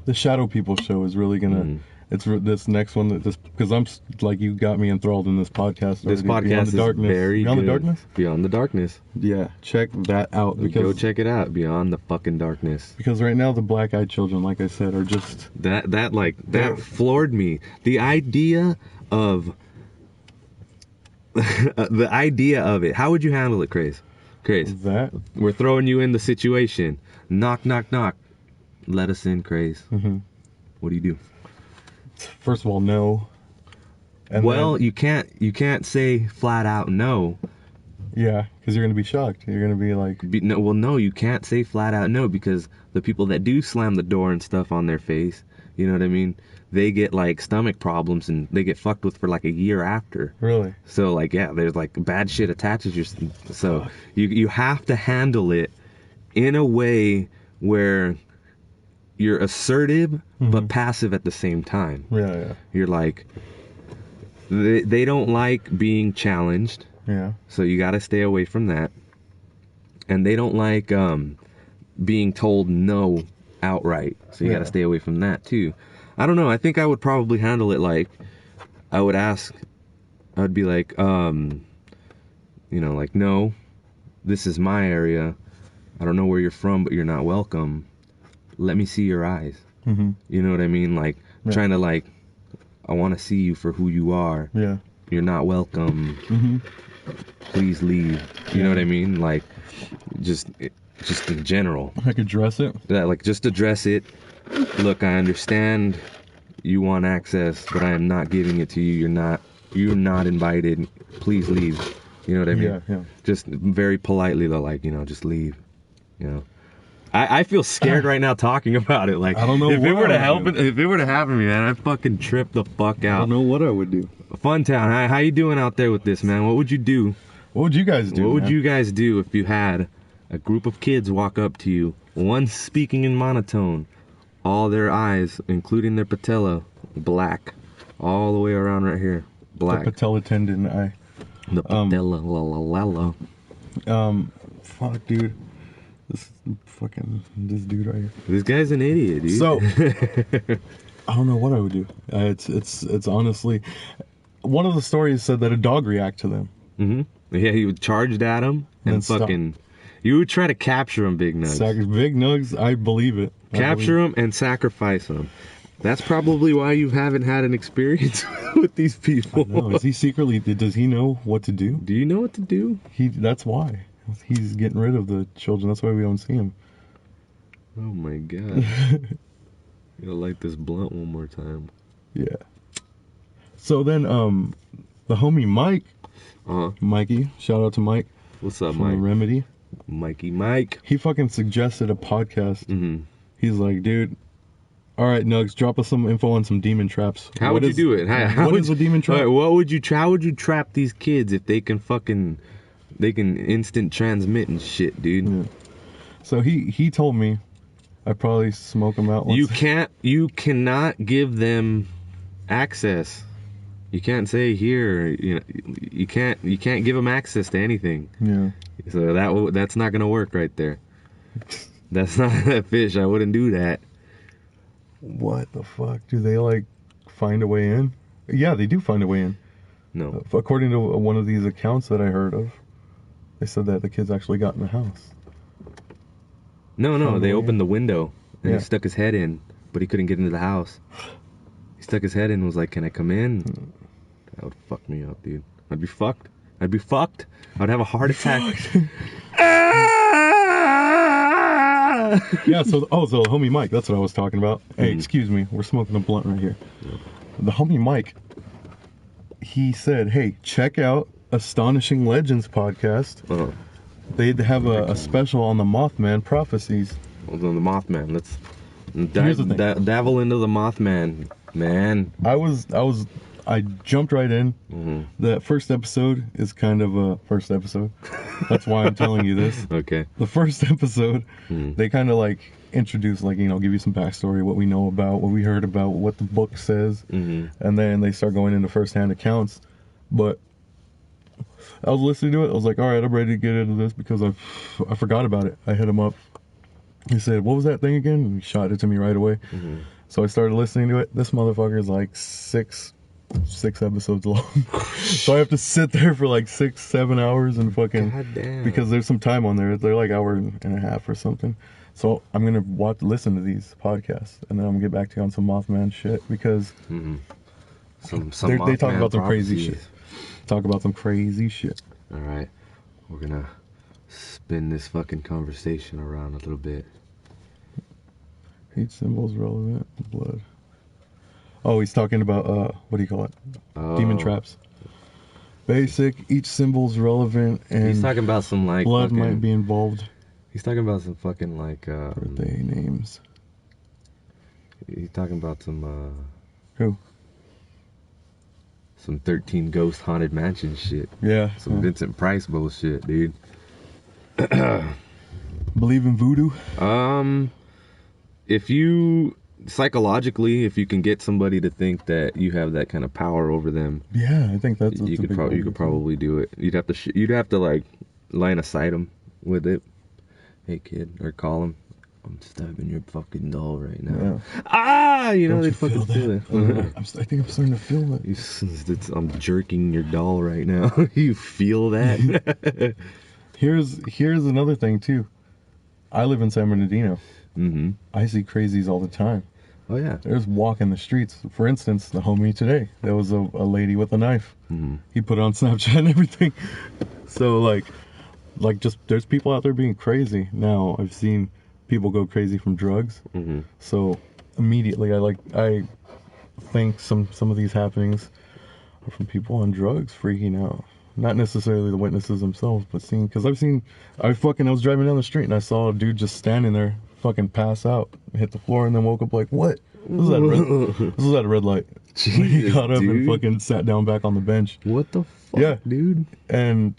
The Shadow People show is really gonna. It's this next one because I'm like, you got me enthralled in this podcast. This podcast is very Beyond good. the Darkness. Beyond the Darkness. Yeah, check that out. Go check it out. Beyond the fucking darkness. Because right now the black-eyed children, like I said, are just that floored me. The idea of the idea of it. How would you handle it, Craze? that. We're throwing you in the situation. Knock, knock, knock. Let us in, Craze. Mm-hmm. What do you do? First of all, no. And well, you can't say flat out no. Yeah, because you're gonna be shocked. You're gonna be like, no, you can't say flat out no, because the people that do slam the door and stuff on their face, you know what I mean? They get like stomach problems and they get fucked with for like a year after. Really? So like, yeah, there's like bad shit attaches your. So you have to handle it in a way where you're assertive but passive at the same time. Yeah. You're like, they don't like being challenged. Yeah. So you got to stay away from that. And they don't like being told no outright. So you got to stay away from that too. I don't know. I think I would probably handle it like, I would be like, like, no, this is my area. I don't know where you're from, but you're not welcome. Let me see your eyes. Mm-hmm. You know what I mean? Like, trying to like, I want to see you for who you are. Yeah. You're not welcome. Mm-hmm. Please leave. You know what I mean? Like, just in general. Like address it? Yeah, like just address it. Look, I understand you want access, but I am not giving it to you. You're not invited. Please leave. You know what I mean? Yeah. Just very politely though, like, just leave. I feel scared right now talking about it. Like, I don't know if what it were to I would do. if it were to happen to me, man, I'd fucking trip the fuck out. I don't know what I would do. Funtown, how you doing out there with this, man? What would you do? What would you guys do? What would you guys do if you had a group of kids walk up to you, one speaking in monotone, all their eyes, including their patella, black, all the way around right here, black. The patella tendon eye. The patella, la la la. Fuck, dude. This dude right here. This guy's an idiot, dude. So, I don't know what I would do. It's honestly, one of the stories said that a dog reacted to them. Mm-hmm. Yeah, he charged at him and fucking. You would try to capture him, Big Nugs. Big Nugs, I believe it. Capture him and sacrifice him. That's probably why you haven't had an experience with these people. I know. Is he secretly? Does he know what to do? Do you know what to do? That's why. He's getting rid of the children. That's why we don't see him. Oh my god. Gotta light this blunt one more time. Yeah. So then, the homie Mike, Mikey, shout out to Mike. What's up, from Mike? The Remedy. Mikey Mike. He fucking suggested a podcast. Mm-hmm. He's like, dude, all right, Nugs, drop us some info on some demon traps. How would you do it? What is a demon trap? Right, how would you trap these kids if they can instant transmit and shit, dude? Yeah. So he told me I'd probably smoke them out once. You cannot give them access. You can't say here, you can't give them access to anything. Yeah. So that's not gonna work right there. That's not that fish. I wouldn't do that. What the fuck? Do they like find a way in? Yeah, they do find a way in. No. According to one of these accounts that I heard of, they said that the kids actually got in the house. No, they opened the window and he stuck his head in, but he couldn't get into the house. He stuck his head in and was like, "Can I come in?" That would fuck me up, dude. I'd be fucked. I'd have a heart attack. Yeah, so homie Mike, that's what I was talking about. Hey, excuse me, we're smoking a blunt right here. the homie Mike, he said, hey, check out Astonishing Legends podcast. They'd have a special on the Mothman prophecies. Well, on the Mothman, let's Here's the thing. dabble into the Mothman, man. I jumped right in. That first episode is kind of a first episode. That's why I'm telling you this. Okay. The first episode, they kind of like introduce, like, you know, give you some backstory, what we know about, what we heard about, what the book says, and then they start going into first-hand accounts. But I was listening to it. I was like, all right, I'm ready to get into this because I forgot about it. I hit him up. He said, what was that thing again? And he shot it to me right away. So I started listening to it. This motherfucker is like six episodes long. So I have to sit there for like 6-7 hours and fucking, goddamn, because there's some time on there. They're like hour and a half or something. So I'm gonna listen to these podcasts, and then I'm gonna get back to you on some Mothman shit because they talk about some crazy shit. Talk about some crazy shit. All right, we're gonna spin this fucking conversation around a little bit. Hate symbols relevant. Blood. Oh, he's talking about what do you call it? Demon traps. Basic. Each symbol's relevant, and he's talking about some like blood fucking, might be involved. He's talking about some fucking like birthday names. He's talking about some who? Some 13 ghost haunted mansion shit. Yeah. Some Vincent Price bullshit, dude. Believe in voodoo? If you psychologically, if you can get somebody to think that you have that kind of power over them, yeah, I think that's you could probably do it. You'd have to like line of sight them with it. Hey kid, or call him. I'm stabbing your fucking doll right now. Yeah. You know, they fucking feel it. I think I'm starting to feel it. I'm jerking your doll right now. You feel that? Here's another thing too. I live in San Bernardino. I see crazies all the time. Oh yeah. There's walking the streets. For instance, the homie today, there was a lady with a knife. He put it on Snapchat and everything. So like just there's people out there being crazy. Now I've seen people go crazy from drugs. So immediately I think some of these happenings are from people on drugs freaking out. Not necessarily the witnesses themselves, but because I was driving down the street and I saw a dude just standing there, fucking pass out, hit the floor, and then woke up like, what? This was at a red light. Jesus, he got up dude. and fucking sat down back on the bench. What the fuck, dude? And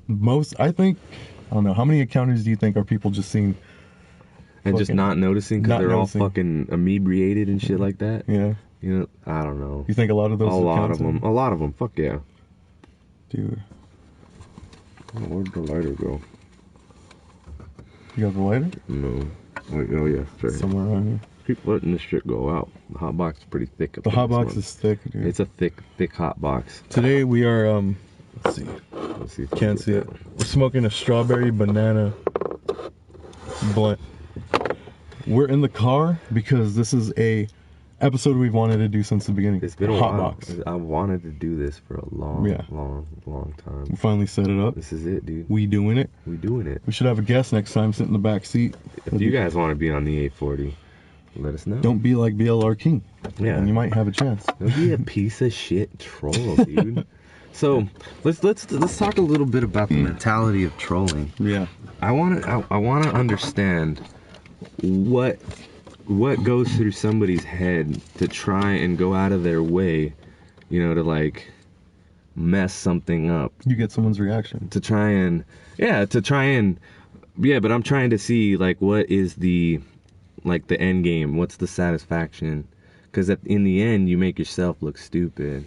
I don't know, how many encounters do you think are people just seeing and just not noticing because they're all fucking inebriated and shit like that? Yeah. You know, I don't know. You think a lot of those? A lot of them. Fuck yeah. Dude. Where'd the lighter go? You got the lighter? No. Wait, oh yeah, sorry. Somewhere around here. Keep letting this shit go out. The Hotbox is pretty thick. The Hotbox is thick, dude. It's a thick Hotbox. Today we are, let's see. If Can't see it. We're smoking a strawberry banana blunt. We're in the car because this is a episode we've wanted to do since the beginning. It's been a Hotbox. while. I wanted to do this for a long time. We finally set it up. This is it, dude. We doing it. We should have a guest next time, sit in the back seat. If you guys want to be on the 840, let us know. Don't be like BLR King. Yeah. And you might have a chance. Don't be a piece of shit troll, dude. So let's talk a little bit about the mentality of trolling. Yeah. I wanna understand what goes through somebody's head to try and go out of their way, you know, to like mess something up. You get someone's reaction. But I'm trying to see like what is the end game? What's the satisfaction? Because in the end, you make yourself look stupid.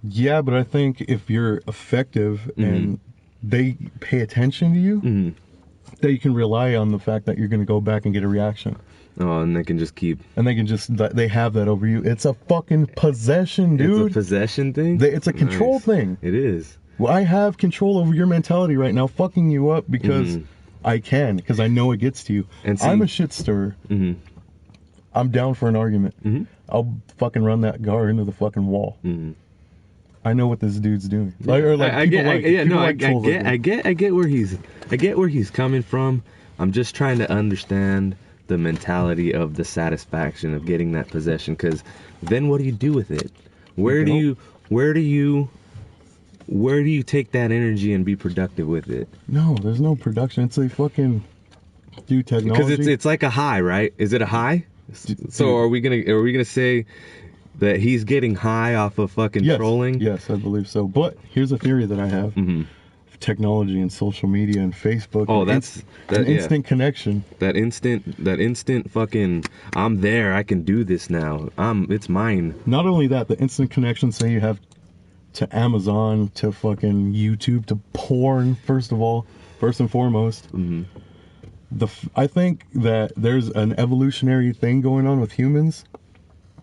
Yeah, but I think if you're effective and they pay attention to you, that you can rely on the fact that you're going to go back and get a reaction. Oh, and they can just keep... And they have that over you. It's a fucking possession, dude. It's a possession thing? It's a control thing. It is. Well, I have control over your mentality right now, fucking you up because I can, because I know it gets to you. And see, I'm a shit stirrer. I'm down for an argument. I'll fucking run that guard into the fucking wall. I know what this dude's doing. I get where he's coming from. I'm just trying to understand the mentality of the satisfaction of getting that possession, because then what do you do with it? Where do you take that energy and be productive with it? No, there's no production. It's a fucking technology. Because it's like a high, right? Is it a high? So are we gonna say that he's getting high off of fucking trolling? Yes, I believe so. But here's a theory that I have. Technology and social media and Facebook. Oh, instant connection. That instant fucking, I'm there, I can do this now. It's mine. Not only that, the instant connection, say you have to Amazon, to fucking YouTube, to porn, first and foremost. I think that there's an evolutionary thing going on with humans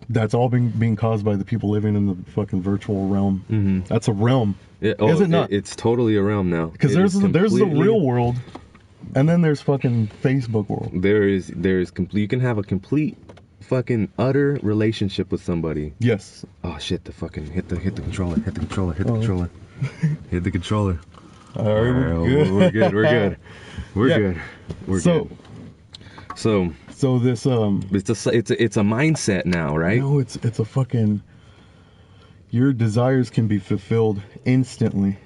that's all being caused by the people living in the fucking virtual realm. That's a realm. Is it not? It's totally a realm now. Because there's the real world, and then there's fucking Facebook world. You can have a complete fucking utter relationship with somebody. Yes. Oh shit! The fucking hit the controller. Hit the controller. Hit the controller. All right, we're good. We're good. So this it's a mindset now, right? No, it's a fucking, your desires can be fulfilled instantly.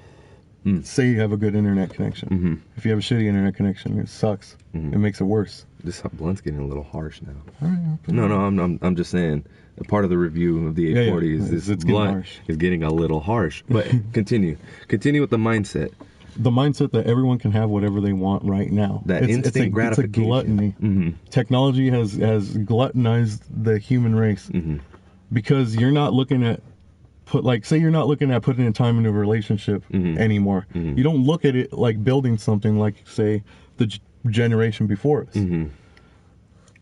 Say you have a good internet connection. If you have a shitty internet connection, it sucks. It makes it worse. This blunt's getting a little harsh now. All right, no, I'm just saying. A part of the review of the 840 is this blunt is getting a little harsh. But continue with the mindset. The mindset that everyone can have whatever they want right now. That instant gratification. It's a gluttony. Technology has gluttonized the human race. Because you're not looking at you're not looking at putting in time into a relationship anymore. You don't look at it like building something like, say, the generation before us.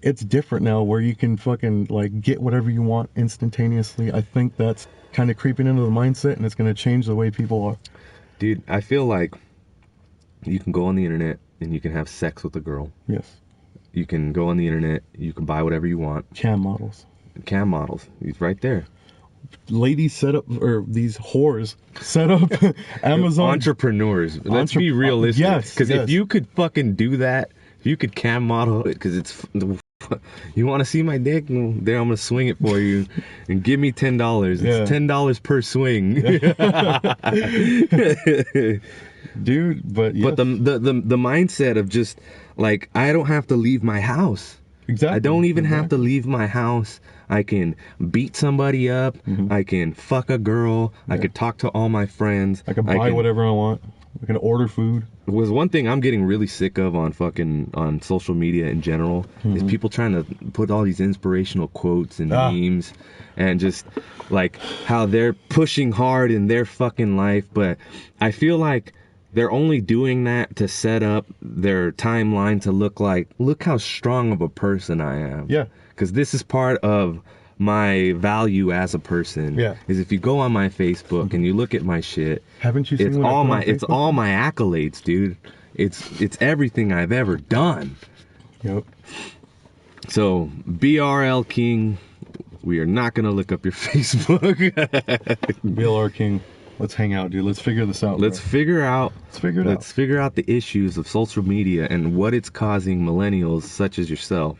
It's different now, where you can fucking get whatever you want instantaneously. I think that's kind of creeping into the mindset, and it's going to change the way people are. Dude, I feel like you can go on the internet and you can have sex with a girl. Yes. You can go on the internet, you can buy whatever you want. Cam models. He's right there. Ladies set up, or these whores set up Amazon. Entrepreneurs. Let's be realistic. Yes. Because if you could fucking do that, if you could cam model it, because it's... You want to see my dick? Well, there, I'm gonna swing it for you, and give me $10. It's $10 per swing, dude. But the mindset of just like, I don't have to leave my house. Exactly. I don't even have to leave my house. I can beat somebody up. I can fuck a girl. I could talk to all my friends. I can buy whatever I want. I can order food. Was one thing I'm getting really sick of on social media in general is people trying to put all these inspirational quotes and memes, and just like how they're pushing hard in their fucking life. But I feel like they're only doing that to set up their timeline to look how strong of a person I am. Yeah. Because this is part of my value as a person. Yeah. Is if you go on my Facebook and you look at my shit, haven't you seen it's all my accolades, dude. It's everything I've ever done. Yep. So BRL King, we are not gonna look up your Facebook. BLR King, let's hang out, dude. Let's figure this out. Let's figure it out. Let's figure out the issues of social media and what it's causing millennials such as yourself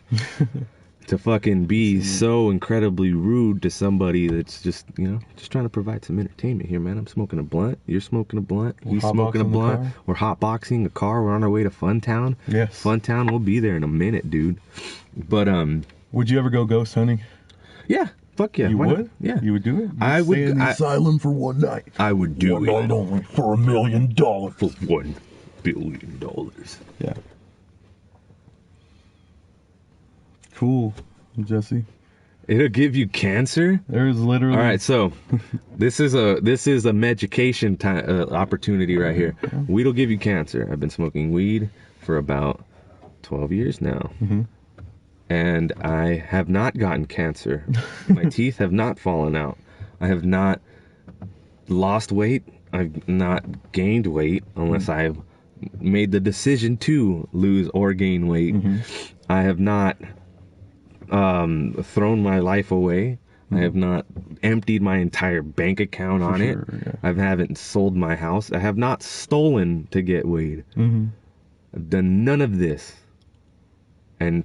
to fucking be so incredibly rude to somebody that's just trying to provide some entertainment here, man. I'm smoking a blunt. You're smoking a blunt. He's smoking a blunt. We're hotboxing a car. We're on our way to Funtown. Yes. Funtown, we'll be there in a minute, dude. But would you ever go ghost hunting? Yeah. Fuck yeah. You Why would? not? Yeah. You would do it? I would. Stay in the asylum for one night. I would do it. One night only for $1 million. For $1 billion. Yeah. Cool, Jesse. It'll give you cancer? There's literally... All right, so this is a medication opportunity right here. Weed will give you cancer. I've been smoking weed for about 12 years now. And I have not gotten cancer. My teeth have not fallen out. I have not lost weight. I've not gained weight unless I've made the decision to lose or gain weight. I have not thrown my life away. I have not emptied my entire bank account on it. I haven't sold my house. I have not stolen to get weed. I've done none of this. and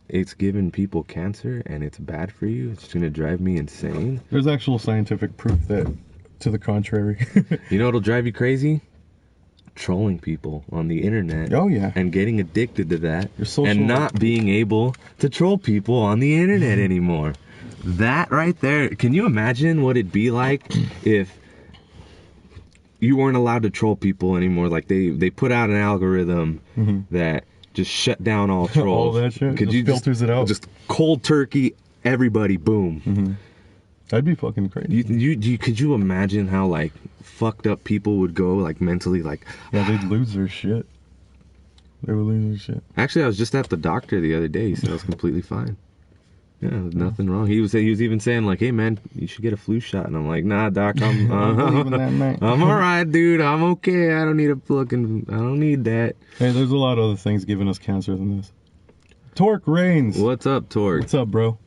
it's giving people cancer and it's bad for you. It's going to drive me insane. There's actual scientific proof that to the contrary. You know what'll drive you crazy? Trolling people on the internet. Oh yeah. And getting addicted to that. Your social and not being able to troll people on the internet anymore. That right there. Can you imagine what it'd be like if you weren't allowed to troll people anymore? Like they put out an algorithm that just shut down all trolls. All that shit. Could just you filters it out. Just cold turkey, everybody, boom. That'd be fucking crazy. Could you imagine how like fucked up people would go like mentally? Like yeah, they'd lose their shit. They would lose their shit. Actually, I was just at the doctor the other day. He said I was completely fine. Yeah, there's nothing wrong. He was even saying like, "Hey man, you should get a flu shot." And I'm like, "Nah, doc, I'm all right, dude. I'm okay. I don't need that." Hey, there's a lot of other things giving us cancer than this. Torque Reigns. What's up, Torque? What's up, bro?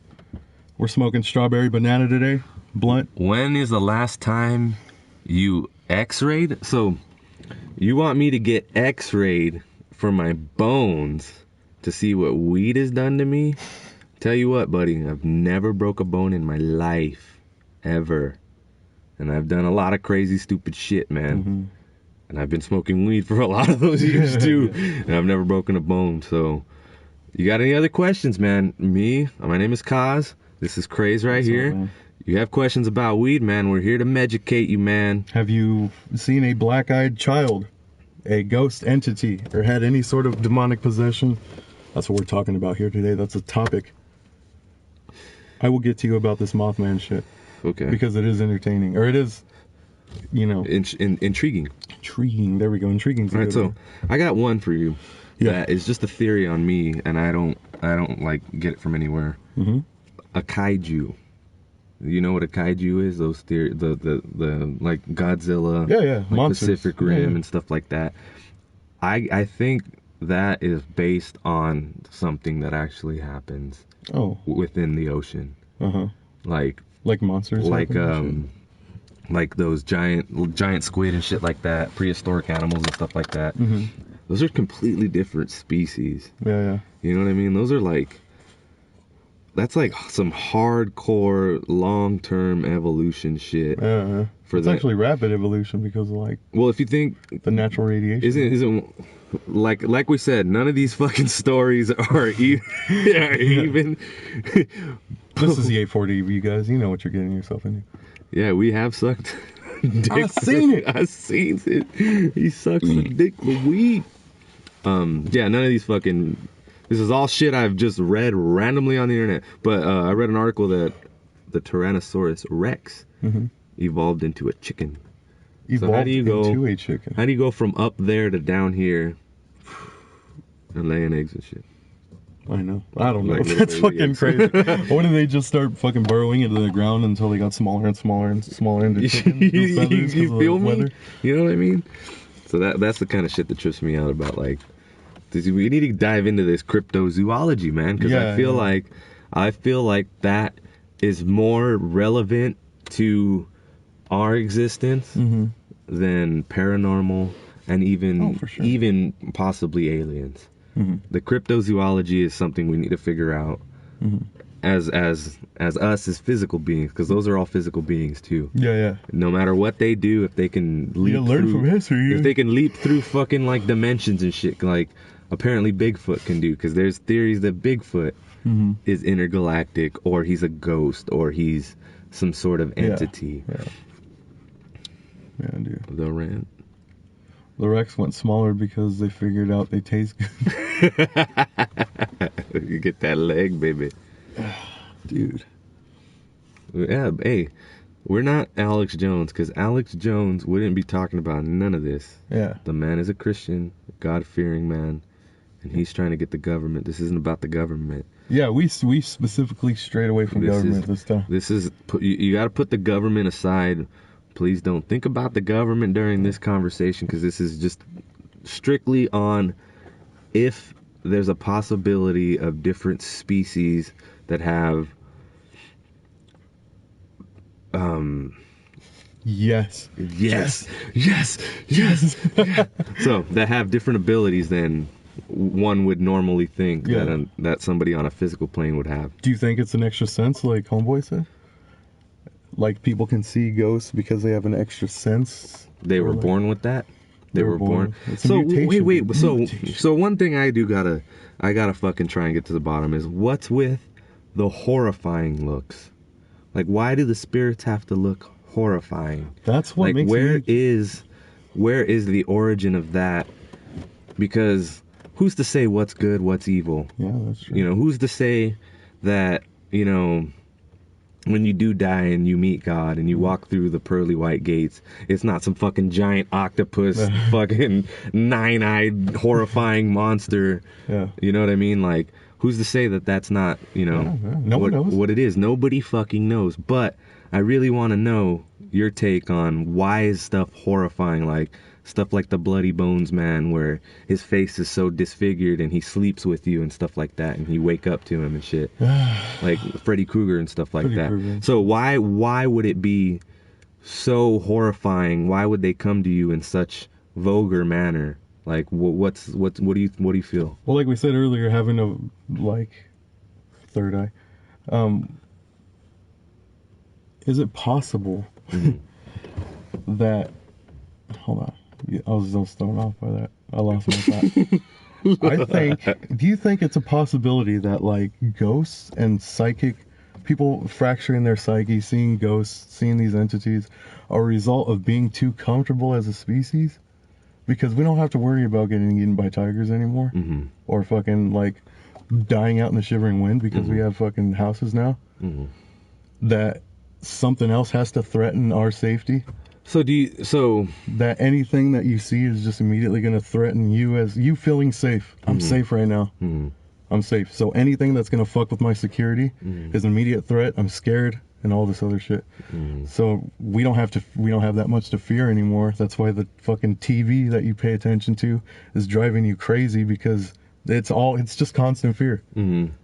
We're smoking strawberry banana today. Blunt. When is the last time you x-rayed? So, you want me to get x-rayed for my bones to see what weed has done to me? Tell you what, buddy, I've never broke a bone in my life. Ever. And I've done a lot of crazy, stupid shit, man. And I've been smoking weed for a lot of those years, too. And I've never broken a bone, so... You got any other questions, man? My name is Kaz. This is Craze right here. Up, you have questions about weed, man, we're here to medicate you, man. Have you seen a black-eyed child, a ghost entity, or had any sort of demonic possession? That's what we're talking about here today. That's a topic. I will get to you about this Mothman shit. Okay. Because it is entertaining. Or it is, you know... Intriguing. Intriguing. There we go. Intriguing. All right, so I got one for you. Yeah. That is just a theory on me, and I don't like get it from anywhere. A kaiju. You know what a kaiju is? Those the like Godzilla, like monsters. Pacific Rim and stuff like that. I think that is based on something that actually happens. Within the ocean. Like monsters. Like those giant squid and shit like that. Prehistoric animals and stuff like that. Those are completely different species. Yeah. You know what I mean? Those are like... That's like some hardcore long-term evolution shit. It's actually rapid evolution because of like... Well, if you think... The natural radiation. Isn't like we said, none of these fucking stories are even... This is the 840, you guys. You know what you're getting yourself into. Yeah, we have sucked dick. I've seen it. I've seen it. He sucks the dick for weed. Yeah, none of these fucking... This is all shit I've just read randomly on the internet. But I read an article that the Tyrannosaurus Rex evolved into a chicken. Evolved so how do you go into a chicken? How do you go from up there to down here and laying eggs and shit? I know. I don't know. Like, that's fucking crazy. Or did they just start fucking burrowing into the ground until they got smaller and smaller and smaller into chickens? You feel me? You know what I mean? So that's the kind of shit that trips me out about like... We need to dive into this cryptozoology, man, because I feel like that is more relevant to our existence than paranormal and even possibly aliens. The cryptozoology is something we need to figure out as us as physical beings, because those are all physical beings too. Yeah. No matter what they do, if they can leap from history. If they can leap through fucking like dimensions and shit, like apparently Bigfoot can do, because there's theories that Bigfoot is intergalactic, or he's a ghost, or he's some sort of entity. Yeah, dude. The rant. The Rex went smaller because they figured out they taste good. You get that leg, baby. Dude. Yeah, hey, we're not Alex Jones, because Alex Jones wouldn't be talking about none of this. Yeah. The man is a Christian, God-fearing man, and he's trying to get the government. This isn't about the government. Yeah, we specifically strayed away from government this time. This is, you got to put the government aside. Please don't think about the government during this conversation, because this is just strictly on if there's a possibility of different species that have yes. So that have different abilities than one would normally think Yeah. that somebody on a physical plane would have. Do you think it's an extra sense, like Homeboy said? Like people can see ghosts because they have an extra sense? They were like, born with that. They were born. It's a So mutation, wait. dude. So Mutation. one thing I gotta fucking try and get to the bottom is what's with the horrifying looks. Like, why do the spirits have to look horrifying? That's what like, makes where me... is the origin of that? Because who's to say what's good, what's evil? Yeah, that's true. You know, who's to say that, you know, when you do die and you meet God and you walk through the pearly white gates, it's not some fucking giant octopus, fucking nine-eyed, horrifying monster. Yeah. You know what I mean? Like, who's to say that that's not, you know, No one knows what it is? Nobody fucking knows. But I really want to know your take on why is stuff horrifying, like stuff like the Bloody Bones Man, where his face is so disfigured and he sleeps with you and stuff like that, and you wake up to him and shit, like Freddy Krueger and stuff like Freddy that. Krueger. So why would it be so horrifying? Why would they come to you in such vulgar manner? Like, what do you feel? Well, like we said earlier, having a, like, third eye. Is it possible that... Hold on. I was just thrown off by that. I lost my thought. Do you think it's a possibility that, like, ghosts and psychic people fracturing their psyche, seeing ghosts, seeing these entities, are a result of being too comfortable as a species? Because we don't have to worry about getting eaten by tigers anymore, or fucking, like, dying out in the shivering wind because we have fucking houses now. That something else has to threaten our safety. So That anything that you see is just immediately going to threaten you as you feeling safe. I'm safe right now. I'm safe. So anything that's going to fuck with my security is an immediate threat. I'm scared and all this other shit. So we don't have that much to fear anymore. That's why the fucking TV that you pay attention to is driving you crazy, because it's just constant fear.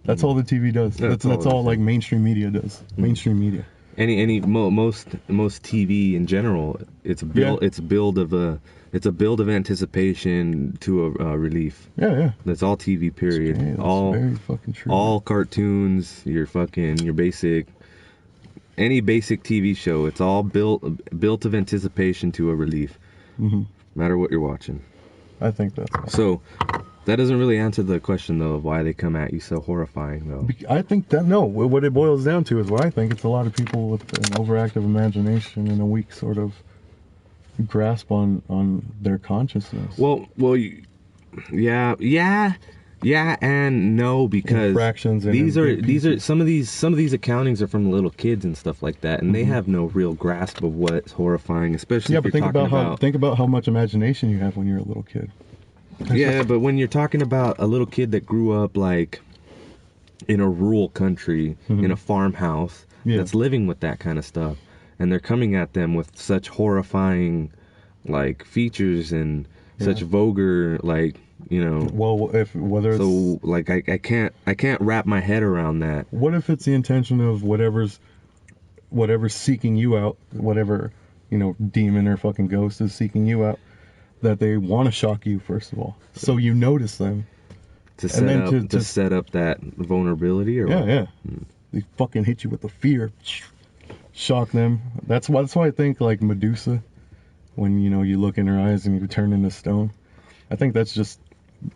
That's all the TV does. That's all like mainstream media does. Mainstream media. Most TV in general, it's a build of anticipation to a relief. Yeah. That's all TV. Period. That's very fucking true. All cartoons, your basic, any basic TV show, it's all built of anticipation to a relief. No matter what you're watching. I think that's right. So that doesn't really answer the question, though, of why they come at you so horrifying, though. I think that, no, what it boils down to is what I think. It's a lot of people with an overactive imagination and a weak sort of grasp on their consciousness. Well, yeah and no, because Fractions and these are some of these accountings are from little kids and stuff like that, and they have no real grasp of what's horrifying, especially if you're think about how much imagination you have when you're a little kid. But when you're talking about a little kid that grew up like in a rural country, in a farmhouse, that's living with that kind of stuff, and they're coming at them with such horrifying like features and such vulgar, like, you know. Well, whether it's, so like I can't wrap my head around that. What if it's the intention of whatever's seeking you out, whatever, you know, demon or fucking ghost is seeking you out, that they want to shock you first of all, so you notice them to set up that vulnerability, or yeah. They fucking hit you with the fear, shock them. That's why I think, like Medusa, when, you know, you look in her eyes and you turn into stone. I think that's just,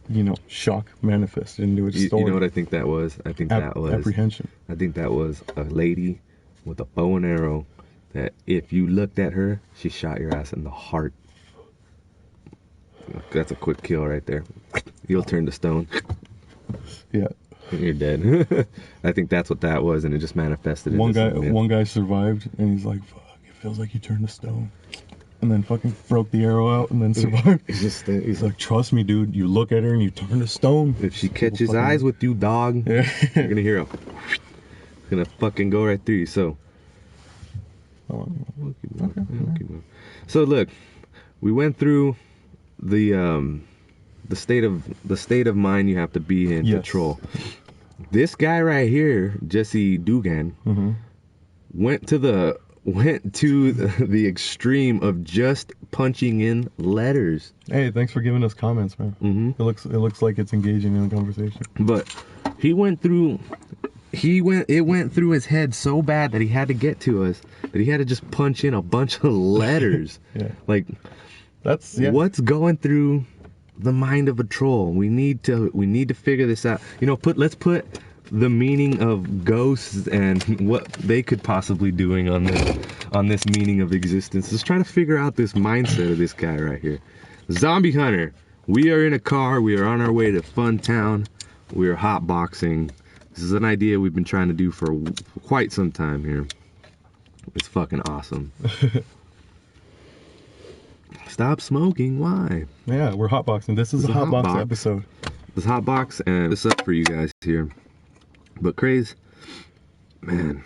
you know, shock manifested into a story. You know what I think that was? I think that was apprehension. I think that was a lady with a bow and arrow that if you looked at her, she shot your ass in the heart. That's a quick kill right there. You'll turn to stone. Yeah. You're dead. I think that's what that was, and it just manifested. One guy survived, and he's like, "Fuck, it feels like you turned to stone," and then fucking broke the arrow out, and then survived. He's like, "Trust me, dude. You look at her, and you turn to stone." If she catches eyes with you, dog, you're gonna hear her. It's gonna fucking go right through you. So, we'll keep moving. So look, we went through the state of mind you have to be in to troll. This guy right here, Jesse Dugan, went to the went to the extreme of just punching in letters. Hey, thanks for giving us comments, man. Mm-hmm. It looks like it's engaging in the conversation. But it went through his head so bad that he had to get to us, that he had to just punch in a bunch of letters. Yeah. Like, what's going through the mind of a troll? We need to figure this out. You know, let's put the meaning of ghosts and what they could possibly doing on this meaning of existence. Let's try to figure out this mindset of this guy right here. Zombie Hunter. We are in a car. We are on our way to Fun Town. We are hotboxing. This is an idea we've been trying to do for quite some time here. It's fucking awesome. Stop smoking. Why? Yeah, we're hotboxing. This is a hotbox episode. This hotbox, and this is up for you guys here. But Craze, man,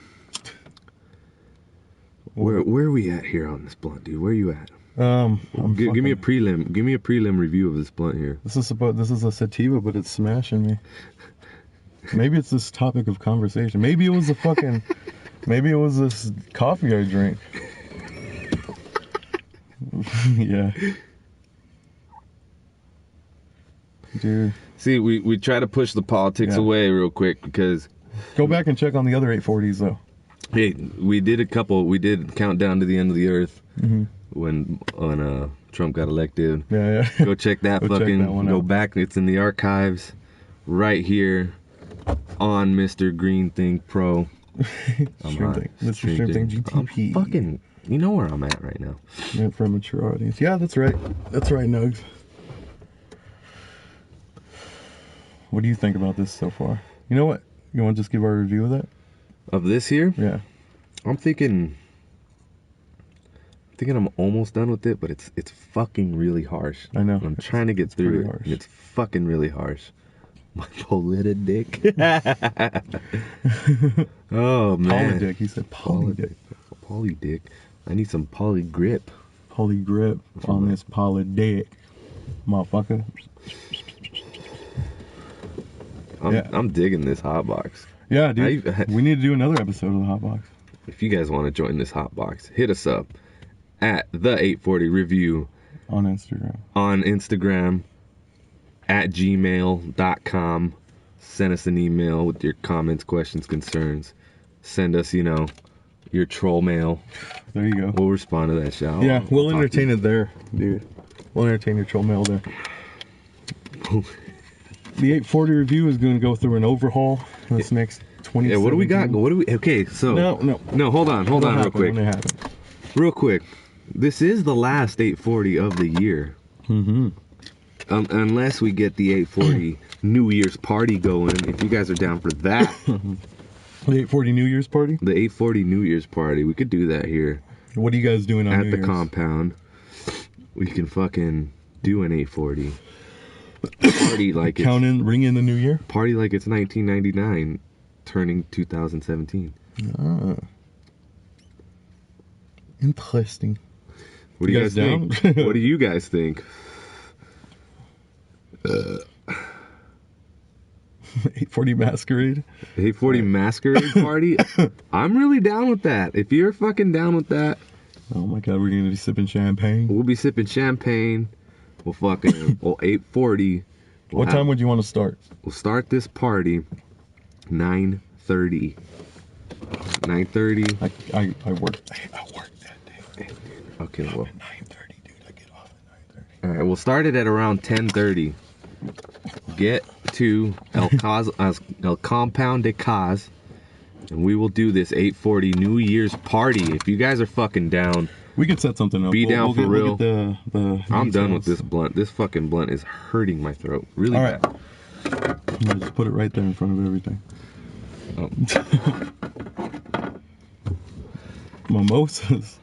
where are we at here on this blunt, dude? Where are you at? Give me a prelim review of this blunt here. This is a sativa, but it's smashing me. Maybe it's this topic of conversation. Maybe it was this coffee I drank. Yeah. Dude. See, we try to push the politics away real quick because... Go back and check on the other 840s, though. Hey, we did Countdown to the End of the Earth when Trump got elected. Yeah. Go check that go back. It's in the archives right here on Mr.StreamThing Pro. Mr.StreamThing GTP. I'm fucking... You know where I'm at right now. Yeah, for a mature audience. Yeah, that's right. That's right, Nugs. What do you think about this so far? You know what? You want to just give our review of that? Of this here? Yeah. I'm thinking I'm almost done with it, but it's fucking really harsh. I know. I'm trying to get through it. And it's fucking really harsh. My polita dick. Oh, man. Polydick. He said polydick. Polydick. I need some poly grip. Poly grip on this polydick. Motherfucker. I'm digging this hotbox. Yeah, dude. We need to do another episode of the hotbox. If you guys want to join this hotbox, hit us up at the 840 Review on Instagram. At gmail.com. Send us an email with your comments, questions, concerns. Send us, your troll mail. There you go. We'll respond to that shit. Yeah, we'll entertain it there, dude. We'll entertain your troll mail there. The 840 Review is going to go through an overhaul this next 20. Yeah, what do we got? Okay, so no, hold on, real quick. Real quick, this is the last 840 of the year. Mm-hmm. Unless we get the 840 New Year's party going. If you guys are down for that. The 840 New Year's party? The 840 New Year's party. We could do that here. What are you guys doing on New Year's? At the compound. We can fucking do an 840. Party like ring in the new year? Party like it's 1999 turning 2017. Ah. Interesting. What do you guys think? What do you guys think? 840 masquerade. 840 masquerade party. I'm really down with that. If you're fucking down with that. Oh my god, we're gonna be sipping champagne. We'll be sipping champagne. We'll fucking 840. What time would you want to start? We'll start this party 9:30. 9:30. I work that day. Okay, well. At 9:30, dude. I get off at 9:30. All right, we'll start it at around 10:30. Get to El Compound de Caz, and we will do this 840 New Year's party. If you guys are fucking down, we could set something up. Be down for real. The I'm done with this blunt. This fucking blunt is hurting my throat really bad. I'm gonna just put it right there in front of everything. Oh. Mimosas.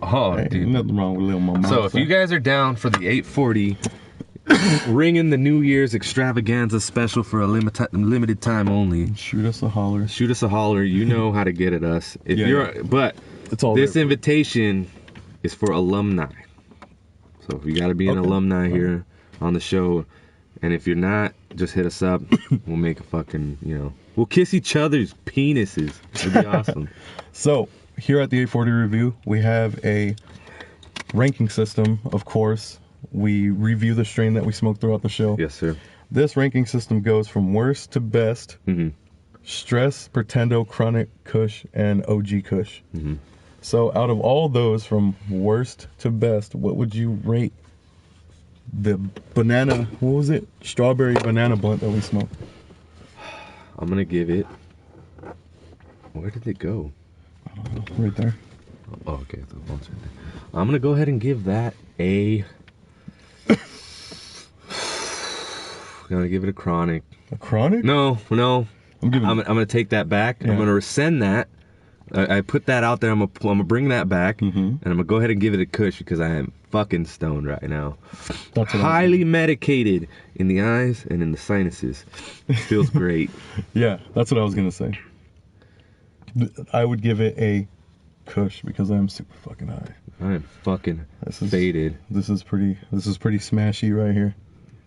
Oh, hey, dude. Nothing wrong with little mimosa. So if you guys are down for the 840 ring in the New Year's extravaganza special for a limited time only, shoot us a holler. Shoot us a holler. You know how to get at us. But it's all this invitation is for alumni. So if you got to be an alumni here on the show, and if you're not, just hit us up. We'll make a fucking, we'll kiss each other's penises. It'll be awesome. So here at the 840 Review, we have a ranking system, of course. We review the strain that we smoke throughout the show. Yes, sir. This ranking system goes from worst to best. Stress, Pretendo, Chronic, Kush, and OG Kush. So out of all those from worst to best, what would you rate the banana, what was it? Strawberry banana blunt that we smoked? I'm going to give it, where did it go? I don't know, right there. Oh, okay, the blunt's right there. I'm going to go ahead and give that a, I'm going to give it a Chronic. A Chronic? No. I'm going to take that back. Yeah. I'm going to rescind that. I put that out there. I'm gonna bring that back, and I'm gonna go ahead and give it a Kush because I am fucking stoned right now. That's highly medicated in the eyes and in the sinuses. It feels great. Yeah, that's what I was gonna say. I would give it a Kush because I am super fucking high. I am fucking faded. This is pretty smashy right here.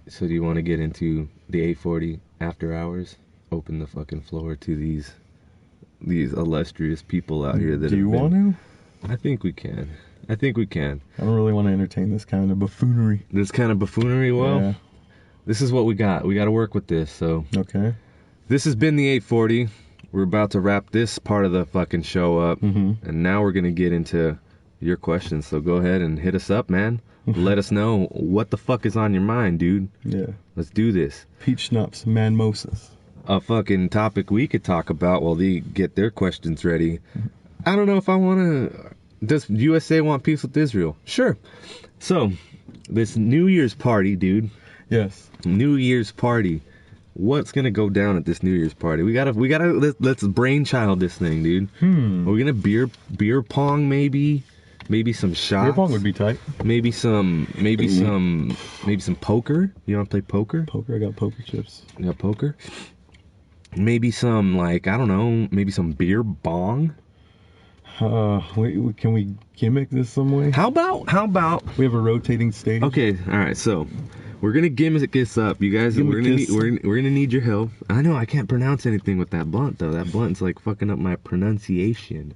So do you want to get into the 840 after hours? Open the fucking floor to these illustrious people out here that do you want to? I think we can. I don't really want to entertain this kind of buffoonery. Well, yeah. This is what we got. We got to work with this. So okay, this has been the 840. We're about to wrap this part of the fucking show up, and now we're gonna get into your questions. So go ahead and hit us up, man. Let us know what the fuck is on your mind, dude. Yeah, let's do this. Peach schnapps, manmosas. A fucking topic we could talk about while they get their questions ready. I don't know if I want to... Does USA want peace with Israel? Sure. So, this New Year's party, dude. Yes. New Year's party. What's going to go down at this New Year's party? Let's brainchild this thing, dude. Are we going to beer pong maybe? Maybe some shots. Beer pong would be tight. Maybe some poker. You want to play poker? Poker, I got poker chips. You got poker? Maybe some, I don't know, maybe some beer bong. Can we gimmick this some way? How about we have a rotating stage? Okay, all right. So we're gonna gimmick this up, you guys. We're gonna need your help. I know I can't pronounce anything with that blunt though. That blunt's like fucking up my pronunciation.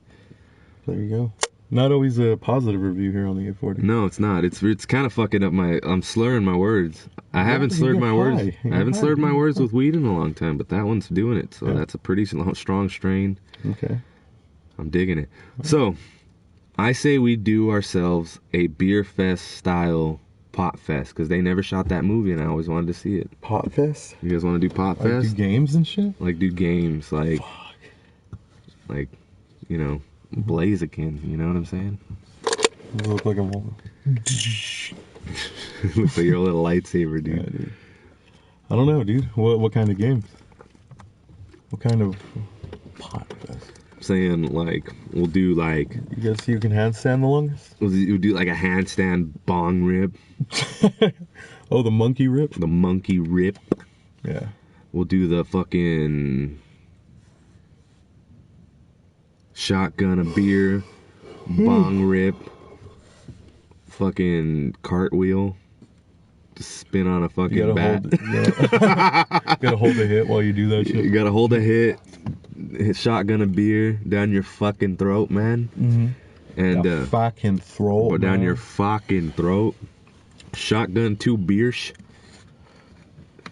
There you go. Not always a positive review here on the 840. No, it's not. It's kind of fucking up I'm slurring my words. I haven't slurred my words. I haven't slurred my words with weed in a long time, but that one's doing it. So that's a pretty strong strain. Okay. I'm digging it. So, I say we do ourselves a beer fest style pot fest because they never shot that movie and I always wanted to see it. Pot fest? You guys want to do pot fest? Like do games and shit? Like do games, Fuck. Blaziken, you know what I'm saying? You look like a woman. Looks like you're a little lightsaber, dude. Yeah, dude. I don't know, dude. What kind of games? What kind of pot fest? I'm saying, we'll do, You guys see who can handstand the longest? We'll do, a handstand bong rip. Oh, the monkey rip? The monkey rip. Yeah. We'll do the fucking... shotgun a beer, bong rip, fucking cartwheel, just spin on a fucking bat. You gotta hold a hit while you do that shit. You gotta hold a hit, shotgun a beer down your fucking throat, man. And fucking throat. Or down your fucking throat. Shotgun 2 beers.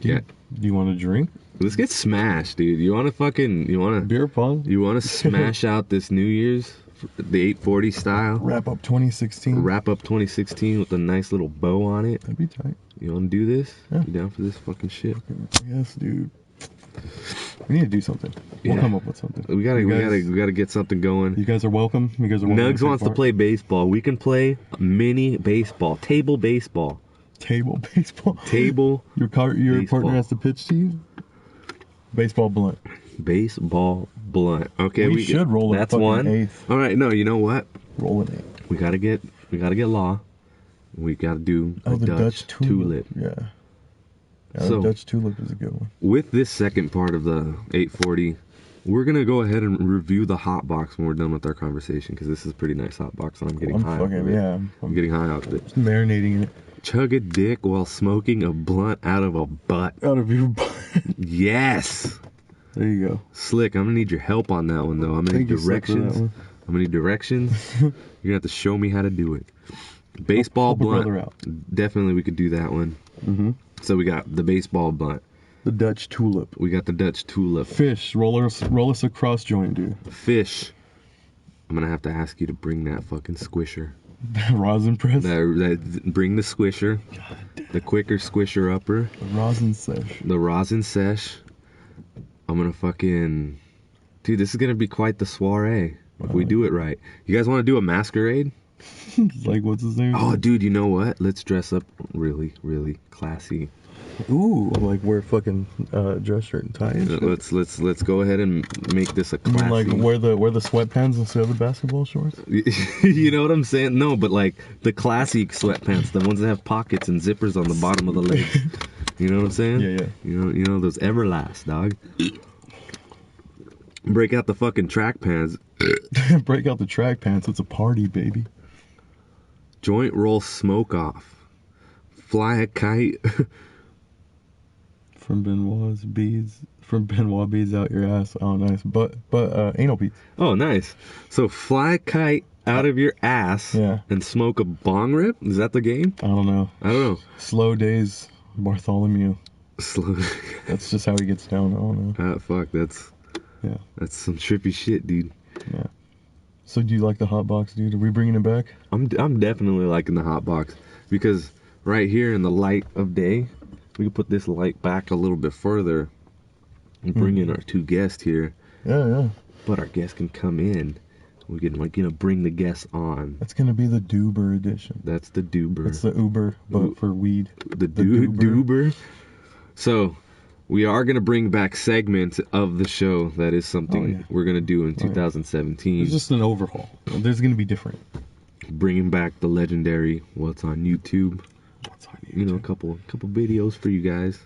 Do you want to drink? Let's get smashed, dude. You want to beer pong? You want to smash out this New Year's, the 840 style? Wrap up 2016 with a nice little bow on it. That'd be tight. You want to do this? Yeah. You down for this fucking shit? Yes, dude. We need to do something. We'll come up with something. We gotta get something going. You guys are welcome. Nugs wants to play baseball. We can play mini baseball, table baseball. Table baseball. Table. Your partner has to pitch to you. Baseball blunt. Okay, we should roll it. That's one. Eighth. All right, no, you know what? Roll an eighth. We gotta get law. We gotta do the Dutch tulip. Yeah. So, the Dutch tulip is a good one. With this second part of the 840, we're gonna go ahead and review the Hotbox when we're done with our conversation because this is a pretty nice Hotbox and I'm getting high off of it. Yeah, I'm getting high off of it. Just marinating in it. Chug a dick while smoking a blunt out of a butt. Out of your butt. Yes. There you go. Slick, I'm gonna need your help on that one though. I'm gonna need directions. How many directions? You're gonna have to show me how to do it. Baseball blunt. Out. Definitely, we could do that one. Mm-hmm. So we got the baseball blunt. The Dutch tulip. We got the Dutch tulip. Fish. Roll us a cross joint, dude. Fish. I'm gonna have to ask you to bring that fucking squisher. Rosin press. Bring the squisher. The quicker squisher upper. The rosin sesh. The rosin sesh. I'm gonna fucking... Dude, this is gonna be quite the soiree if we do it right. You guys want to do a masquerade? Like, what's his name? Oh, dude, you know what? Let's dress up really, really classy. Ooh, like wear fucking dress shirt and tie. And shit. Let's go ahead and make this a classy. You mean like wear the sweatpants instead of the basketball shorts? You know what I'm saying? No, but like the classy sweatpants, the ones that have pockets and zippers on the bottom of the legs. You know what I'm saying? Yeah. You know those Everlast, dog. Break out the fucking track pants. Break out the track pants. It's a party, baby. Joint roll smoke off. Fly a kite. From Benoit beads out your ass. Oh, nice. But anal beads. Oh, nice. So fly a kite out of your ass. Yeah. And smoke a bong rip. Is that the game? I don't know. Slow days, Bartholomew. Slow. That's just how he gets down. I don't know. Fuck. That's some trippy shit, dude. Yeah. So do you like the Hotbox, dude? Are we bringing it back? I'm definitely liking the Hotbox because right here in the light of day, we can put this light back a little bit further and bring in our two guests here. Yeah. But our guests can come in. We can bring the guests on. That's gonna be the Doober edition. That's the Doober. It's the Uber, but for weed. The Doober. So we are gonna bring back segments of the show. That is something we're gonna do in 2017. It's just an overhaul. There's gonna be different. Bringing back the legendary What's on YouTube. You know, a couple videos for you guys.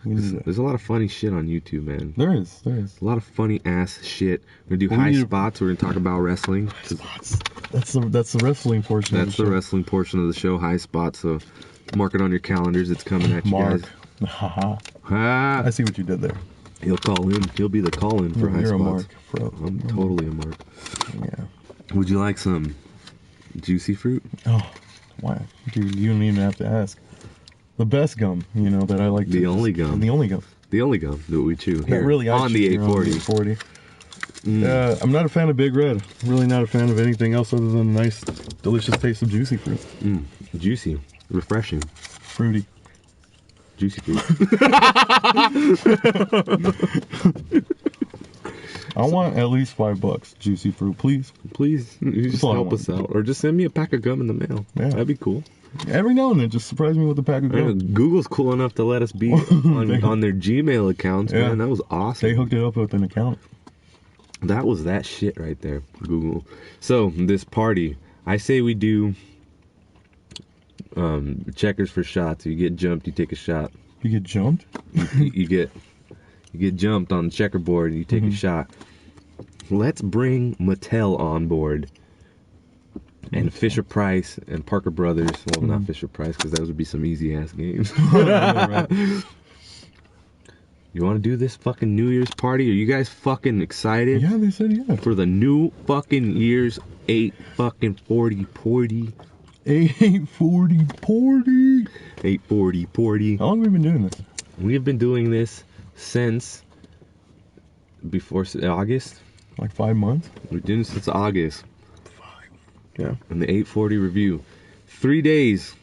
There's a lot of funny shit on YouTube, man. There is. A lot of funny ass shit. We're gonna do high spots. We're gonna talk about wrestling. Spots. That's the wrestling portion. That's the wrestling portion of the show. High spots. So mark it on your calendars. It's coming at you guys. Haha. I see what you did there. He'll call in. He'll be the call-in for high spots. You're a mark, bro. I'm totally a mark. Yeah. Would you like some juicy fruit? Oh, why, dude? You don't even have to ask. The best gum, that I like. The only gum that we chew here really on the 840. I'm not a fan of Big Red. Really not a fan of anything else other than a nice, delicious taste of juicy fruit. Juicy, refreshing, fruity, juicy fruit. I want at least $5 juicy fruit, please. Please, you just help us out, or just send me a pack of gum in the mail. Yeah, that'd be cool. Every now and then, just surprise me with a pack of gum. Google's cool enough to let us be on their Gmail accounts, man. That was awesome. They hooked it up with an account. That was that shit right there, Google. So, this party, I say we do checkers for shots. You get jumped, you take a shot. You get jumped? you get jumped on the checkerboard and you take a shot. Let's bring Mattel on board. And Fisher Price and Parker Brothers. Well, not Fisher Price, because those would be some easy ass games. You want to do this fucking New Year's party? Are you guys fucking excited? Yeah, they said yeah. For the new fucking year's 840 party. 840 party. 840 party. How long have we been doing this? We have been doing this since before August. Like 5 months? We've been doing it since August. Yeah. And the 840 review. 3 days.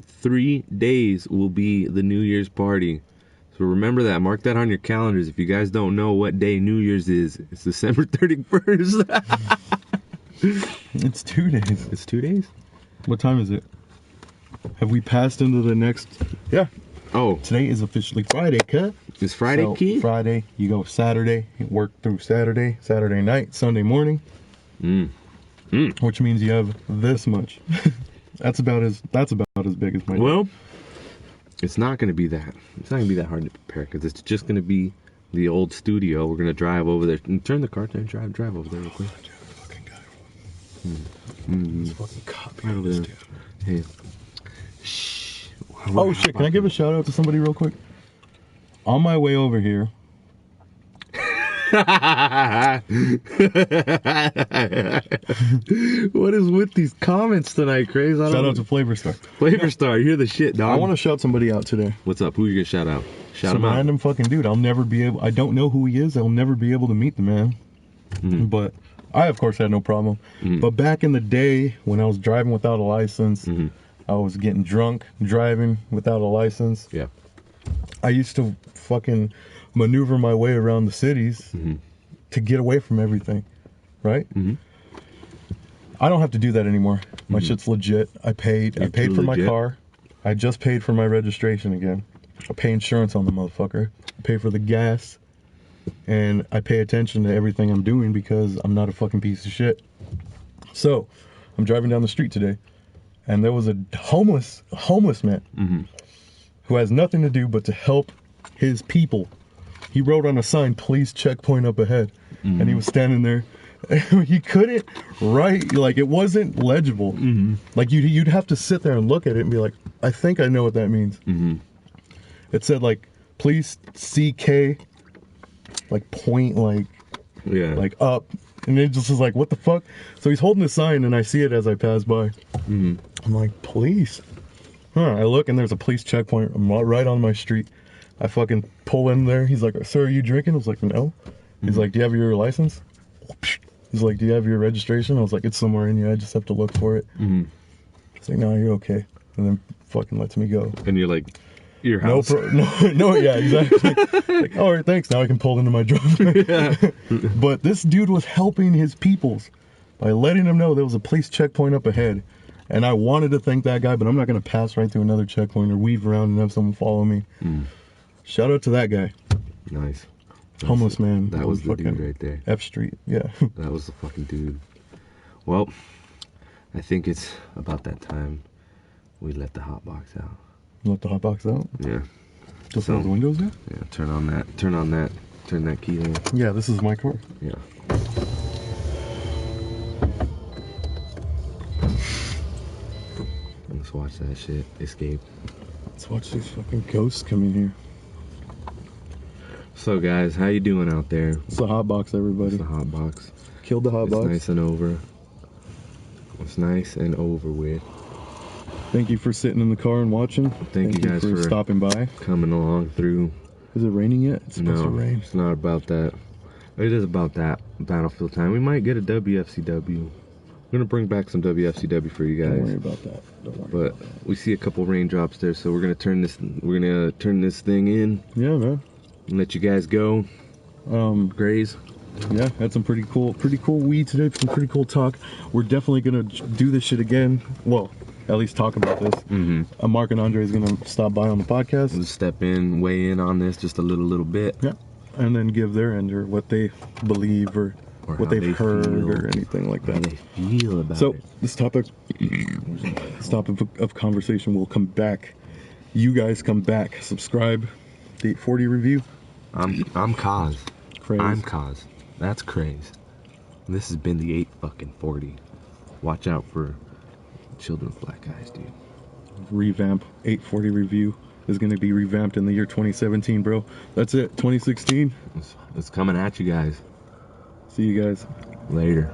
3 days will be the New Year's party. So remember that. Mark that on your calendars. If you guys don't know what day New Year's is, it's December 31st. It's 2 days. It's 2 days? What time is it? Have we passed into the next... Yeah. Oh. Today is officially Friday, cut. It's Friday, so kid? Friday. You go Saturday. You work through Saturday. Saturday night. Sunday morning. Which means you have this much. That's about as big as my. Well, it's not going to be that. It's not going to be that hard to prepare because it's just going to be the old studio. We're going to drive over there and turn the car and drive over there real quick. Fucking guy. This fucking copy right over there. Hey. Shh. Oh shit! Can I give a shout out to somebody real quick? On my way over here. What is with these comments tonight, Craze? Shout out to Flavor Star. Flavor Star. You're the shit, dog. I want to shout somebody out today. What's up? Who you gonna shout out? Shout Some him out. random fucking dude. I'll never be able. I don't know who he is. I'll never be able to meet the man. But I, of course, had no problem. But back in the day when I was driving without a license, I was getting drunk driving without a license. Yeah. I used to fucking maneuver my way around the cities to get away from everything, right? I don't have to do that anymore. My shit's legit. I paid for my car. I just paid for my registration again. I pay insurance on the motherfucker. I pay for the gas. And I pay attention to everything I'm doing because I'm not a fucking piece of shit. So, I'm driving down the street today, and there was a homeless man who has nothing to do but to help his people. He wrote on a sign, "Please checkpoint up ahead." And he was standing there. He couldn't write, like, it wasn't legible. Like, you'd have to sit there and look at it and be like, I think I know what that means. It said, like, please CK, like, point, like, like, up. And it just was like, what the fuck? So he's holding the sign, and I see it as I pass by. I'm like, police? I look, and there's a police checkpoint right on my street. I fucking pull in there. He's like, sir, are you drinking? I was like, no. He's like, do you have your license? He's like, do you have your registration? I was like, it's somewhere in here. I just have to look for it. He's like, no, you're okay. And then fucking lets me go. And you're like, your house. No, yeah, exactly. Like, all right, thanks. Now I can pull into my driveway. But this dude was helping his peoples by letting them know there was a police checkpoint up ahead. And I wanted to thank that guy, but I'm not going to pass right through another checkpoint or weave around and have someone follow me. Shout out to that guy. Nice. Homeless man. That was the dude right there. F Street, yeah. That was the fucking dude. Well, I think it's about that time we let the Hotbox out. Let the Hotbox out? Yeah. Just so, the windows there? Yeah, turn that key there. Yeah, this is my car. Yeah. Let's watch that shit escape. Let's watch these fucking ghosts come in here. So guys, how you doing out there? It's the Hotbox, everybody. It's the Hotbox. Killed the Hotbox. It's nice and over. It's nice and over with. Thank you for sitting in the car and watching. Thank you guys for stopping by. Coming along through. Is it raining yet? It's supposed to rain. It's not about that. It is about that Battlefield time. We might get a WFCW. I'm gonna bring back some WFCW for you guys. Don't worry about that. Don't worry about that. We see a couple raindrops there, so we're gonna turn this thing in. Yeah, man. And let you guys go. Graze. Yeah, had some pretty cool weed today. Some pretty cool talk. We're definitely gonna do this shit again. Well, at least talk about this. Mark and Andre is gonna stop by on the podcast. We'll step in, weigh in on this just a little bit. Yeah, and then give their end or what they believe or what they've heard or anything like that. How they feel about so it. this topic of conversation will come back. You guys come back. Subscribe. The 840 review. I'm Kaz. Craze. I'm Kaz. That's Craze. This has been the 840. Watch out for children with black eyes, dude. Revamp 840 review is going to be revamped in the year 2017, bro. That's it. 2016. It's coming at you guys. See you guys later.